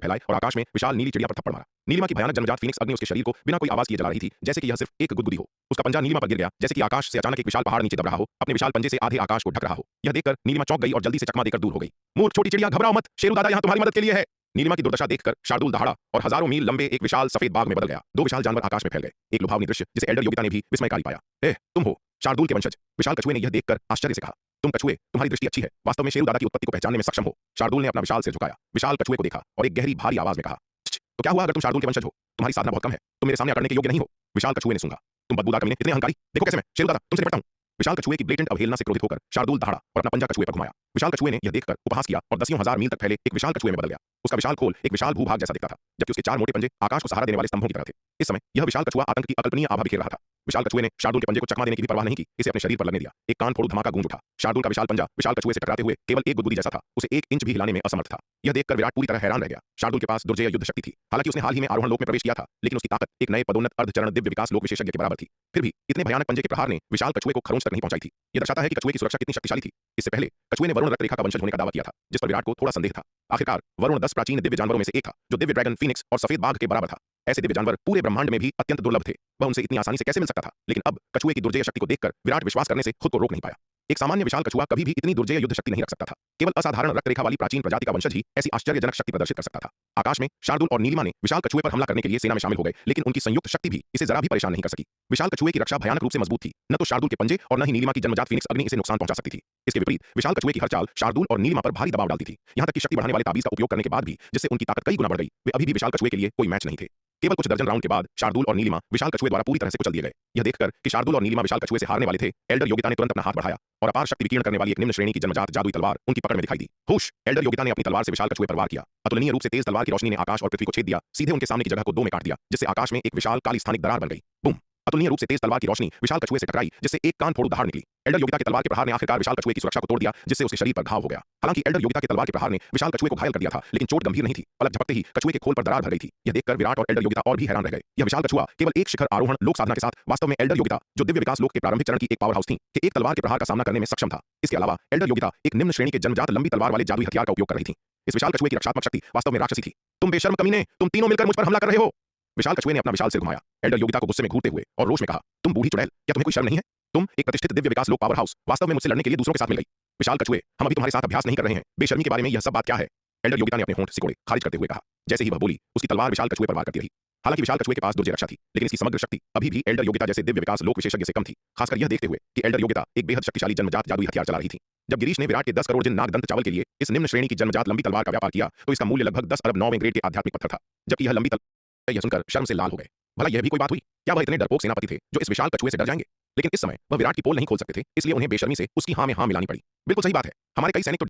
A: फैलाए और आकाश में विशाल नीली चिड़िया पर थप्पड़ मारा। नीलिमा की भयानक जन्मजात फीनिक्स अग्नि उसके शरीर को बिना कोई आवाज किए जला रही थी, जैसे कि यह सिर्फ एक गुदगुदी हो। उसका पंजा नीलिमा पर गिर गया, जैसे कि आकाश से अचानक एक विशाल पहाड़ नीचे दब रहा हो, अपने विशाल पंजे से आधे आकाश को ढक रहा हो। यह देखकर नीलिमा चौंक गई और जल्दी से चकमा देकर दूर हो गई। मूर्ख छोटी चिड़िया, घबराओ मत, शेरू दादा यहाँ तुम्हारी मदद के लिए है। नीलिमा की दुर्दशा देखकर शार्दुल दहाड़ा और हजारों मील लंबे एक विशाल सफेद बाघ में बदल गया। दो विशाल जानवर आकाश में फैल गए, एक लुभावनी दृश्य जिसे एल्डर योगिता ने भी विस्मयकारी पाया। तुम हो शार्दुल के वंशज, विशाल कछुए ने यह देखकर आश्चर्य से कहा। तुम कछुए, तुम्हारी दृष्टि अच्छी है, वास्तव में शेरू दादा की उत्पत्ति को पहचानने में सक्षम हो। शार्दुल ने अपना विशाल सिर झुकाया, विशाल कछुए को देखा और एक गहरी भारी आवाज में कहा, तो क्या हुआ अगर तुम शार्दुल के वंशज हो? तुम्हारी साधना बहुत कम है, तुम मेरे सामने अकड़ने के योग्य नहीं हो। विशाल कछुए ने सूंघा, तुम बदबूदार कमीने, इतने अहंकारी, देखो कैसे मैं शेरू दादा तुमसे निपटता हूं। विशाल कछुए की ब्लेटेंट अवहेलना से क्रोधित होकर शार्दुल दहाड़ा और अपना पंजा कछुए पर घुमाया। विशाल कछुए ने यह देखकर उपहास किया और दसियों हजार मील तक फैले एक विशाल कछुए में बदल गया। उसका विशाल खोल एक विशाल भूभाग जैसा दिखता था, जबकि उसके चार मोटे पंजे आकाश को सहारा देने वाले स्तंभों की तरह थे। इस समय यह विशाल कछुआ आतंक की अकल्पनीय आभा बिखेर रहा था। विशाल कछुए ने शार्दुल के पंजे को चकमा देने की भी परवाह नहीं की, इसे अपने शरीर पर लगने दिया। एक कान फोड़ू धमाका गूंज उठा। शार्दुल का विशाल पंजा विशाल कछुए से टकराते हुए केवल एक गुदगुदी जैसा था, उसे एक इंच भी हिलाने में असमर्थ था। यह देखकर विराट पूरी तरह हैरान रह गया। शार्दुल के पास दुर्जय युद्ध शक्ति थी। हालांकि उसने हाल ही में आरोहण लोक में प्रवेश किया था, लेकिन उसकी ताकत एक नए पदोन्नत अर्धचरण दिव्य विकास लोक विशेषज्ञ के बराबर थी। फिर भी इतने भयानक पंजे के प्रहार ने विशाल कछुए को खरोंच तक नहीं पहुंचाई थी। यह दर्शाता है कि कछुए की सुरक्षा कितनी शक्तिशाली थी। इससे पहले कछुए ने वरुण रक्तरेखा का वंशज होने का दावा किया था, जिस पर विराट को थोड़ा संदेह था। आखिरकार वरुण 10 प्राचीन दिव्य जानवरों में से एक था, जो दिव्य ड्रैगन फीनिक्स और सफेद बाघ के बराबर था। ऐसे दिव्य जानवर पूरे ब्रह्मांड में भी अत्यंत दुर्लभ थे। वह उनसे इतनी आसानी से कैसे मिल सकता था? लेकिन अब कछुए की दुर्जय शक्ति को देखकर विराट विश्वास करने से खुद को रोक नहीं पाया। एक सामान्य विशाल कछुआ कभी भी इतनी दुर्जय युद्ध शक्ति नहीं रख सकता था। केवल असाधारण रक्तरेखा वाली प्राचीन प्रजाति का वंशज ही ऐसी आश्चर्यजनक शक्ति प्रदर्शित कर सकता था। आकाश में शार्दुल और नीलिमा ने विशाल कछुए पर हमला करने के लिए सेना में शामिल हो गए, लेकिन उनकी संयुक्त शक्ति भी इसे जरा भी परेशान नहीं कर सकी। विशाल कछुए की रक्षा भयानक रूप से मजबूत थी। न तो शार्दुल के पंजे और न ही नीलिमा की जन्मजात फीनिक्स अग्नि इसे नुकसान पहुंचा सकती थी। इसके विपरीत विशाल कछुए की हर चाल शार्दुल और नीलिमा पर भारी दबाव डालती थी। यहाँ तक कि शक्ति बढ़ाने वाले ताबीज का उपयोग करने के बाद भी, जिससे उनकी ताकत कई गुना बढ़ गई, वे अभी भी विशाल कछुए के लिए कोई मैच नहीं थे। केवल कुछ दर्जन राउंड के बाद शार्दुल और नीलिमा विशाल कछुए द्वारा पूरी तरह से कुचल दिए गए। यह देखकर कि शार्दुल और नीलिमा विशाल कछुए से हारने वाले थे, एल्डर योगिता ने तुरंत अपना हाथ बढ़ाया और अपार शक्ति विकीर्ण करने वाली एक निम्न श्रेणी की जन्मजात जादुई तलवार उनकी पकड़ में दिखाई दी। होश! एल्डर योगिता ने अपनी तलवार से विशाल कछुए पर वार किया। अतुलनीय रूप से तेज तलवार की रोशनी ने आकाश और पृथ्वी को छेद दिया, सीधे उनके सामने की जगह को दो में काट दिया, जिससे आकाश में एक विशाल काली स्थानिक दरार बन गई। बूम! अतुलनीय रूप से तेज तलवार की रोशनी विशाल कछुए से टकराई, जिससे एक कान फोड़ू दहाड़ निकली। एल्डर योगिता के तलवार के प्रहार ने आखिरकार विशाल कछुए की सुरक्षा को तोड़ दिया, जिससे उसके शरीर पर घाव हो गया। हालांकि एल्डर योगिता के तलवार के प्रहार ने विशाल कछुए को घायल कर दिया था, लेकिन चोट गंभीर नहीं थी। पलक झपकते ही कछुए के खोल पर दरार भर गई थी। यह देखकर विराट और एल्डर योगिता और भी हैरान रह गए। यह विशाल कछुआ केवल एक शिखर आरोहण लोक साधना के साथ वास्तव में एल्डर योगिता, जो दिव्य विकास लोक के प्रारंभिक चरण की एक पावर हाउस थी, के एक तलवार के प्रहार का सामना करने में सक्षम था। इसके अलावा एल्डर योगिता एक निम्न श्रेणी के जन्मजात लंबी तलवार वाले जादुई हथियार का उपयोग कर रही थी। इस विशाल कछुए की रक्षात्मक शक्ति वास्तव में राक्षसी थी। तुम बेशर्म कमीने, तुम तीनों मिलकर मुझ पर हमला कर रहे हो। विशाल कछुए ने अपना विशाल सिर घुमाया, एल्डर योगिता को गुस्से में घूरते हुए और रोष में कहा, तुम बूढ़ी चुड़ैल, क्या तुम्हें कोई शर्म नहीं है? तुम एक प्रतिष्ठित दिव्य विकास लोक पावर हाउस वास्तव में मुझसे लड़ने के लिए दूसरों के साथ मिल गई। विशाल कछुए, हम अभी तुम्हारे साथ अभ्यास नहीं कर रहे हैं। बेशर्मी के बारे में यह सब बात क्या है? एल्डर योगिता ने अपने होंठ सिकोड़े खारिज करते हुए कहा। जैसे ही वह बोली, उसकी तलवार विशाल कछुए पर वार करती रही। हालांकि विशाल कछुए के पास दुर्जय रक्षा थी, लेकिन इसकी समग्र शक्ति अभी भी एल्डर योगिता जैसे दिव्य विकास लोक विशेषज्ञ से कम थी, खासकर यह देखते हुए कि एल्डर योगिता एक बेहद शक्तिशाली जन्मजात जादुई हथियार चला रही थी। जब गिरीश ने विराट के 10 करोड़ जिन नाग दंत चावल के लिए इस निम्न श्रेणी की जन्मजात लंबी तलवार का व्यापार किया, तो इसका मूल्य लगभग 10 अरब 9वें ग्रेड के आध्यात्मिक पत्थर था। जबकि यह लंबी तलवार, यह सुनकर शर्म से लाल हो गए। भला यह भी कोई बात हुई? क्या वह इतने डरपोक सेनापति थे जो इस विशाल कछुए से डर जाएंगे? लेकिन इस समय वह विराट की पोल नहीं खोल सकते थे, इसलिए उन्हें बेशर्मी से उसकी हां में हां मिलानी पड़ी। बिल्कुल सही बात है, हमारे कई सैनिक तो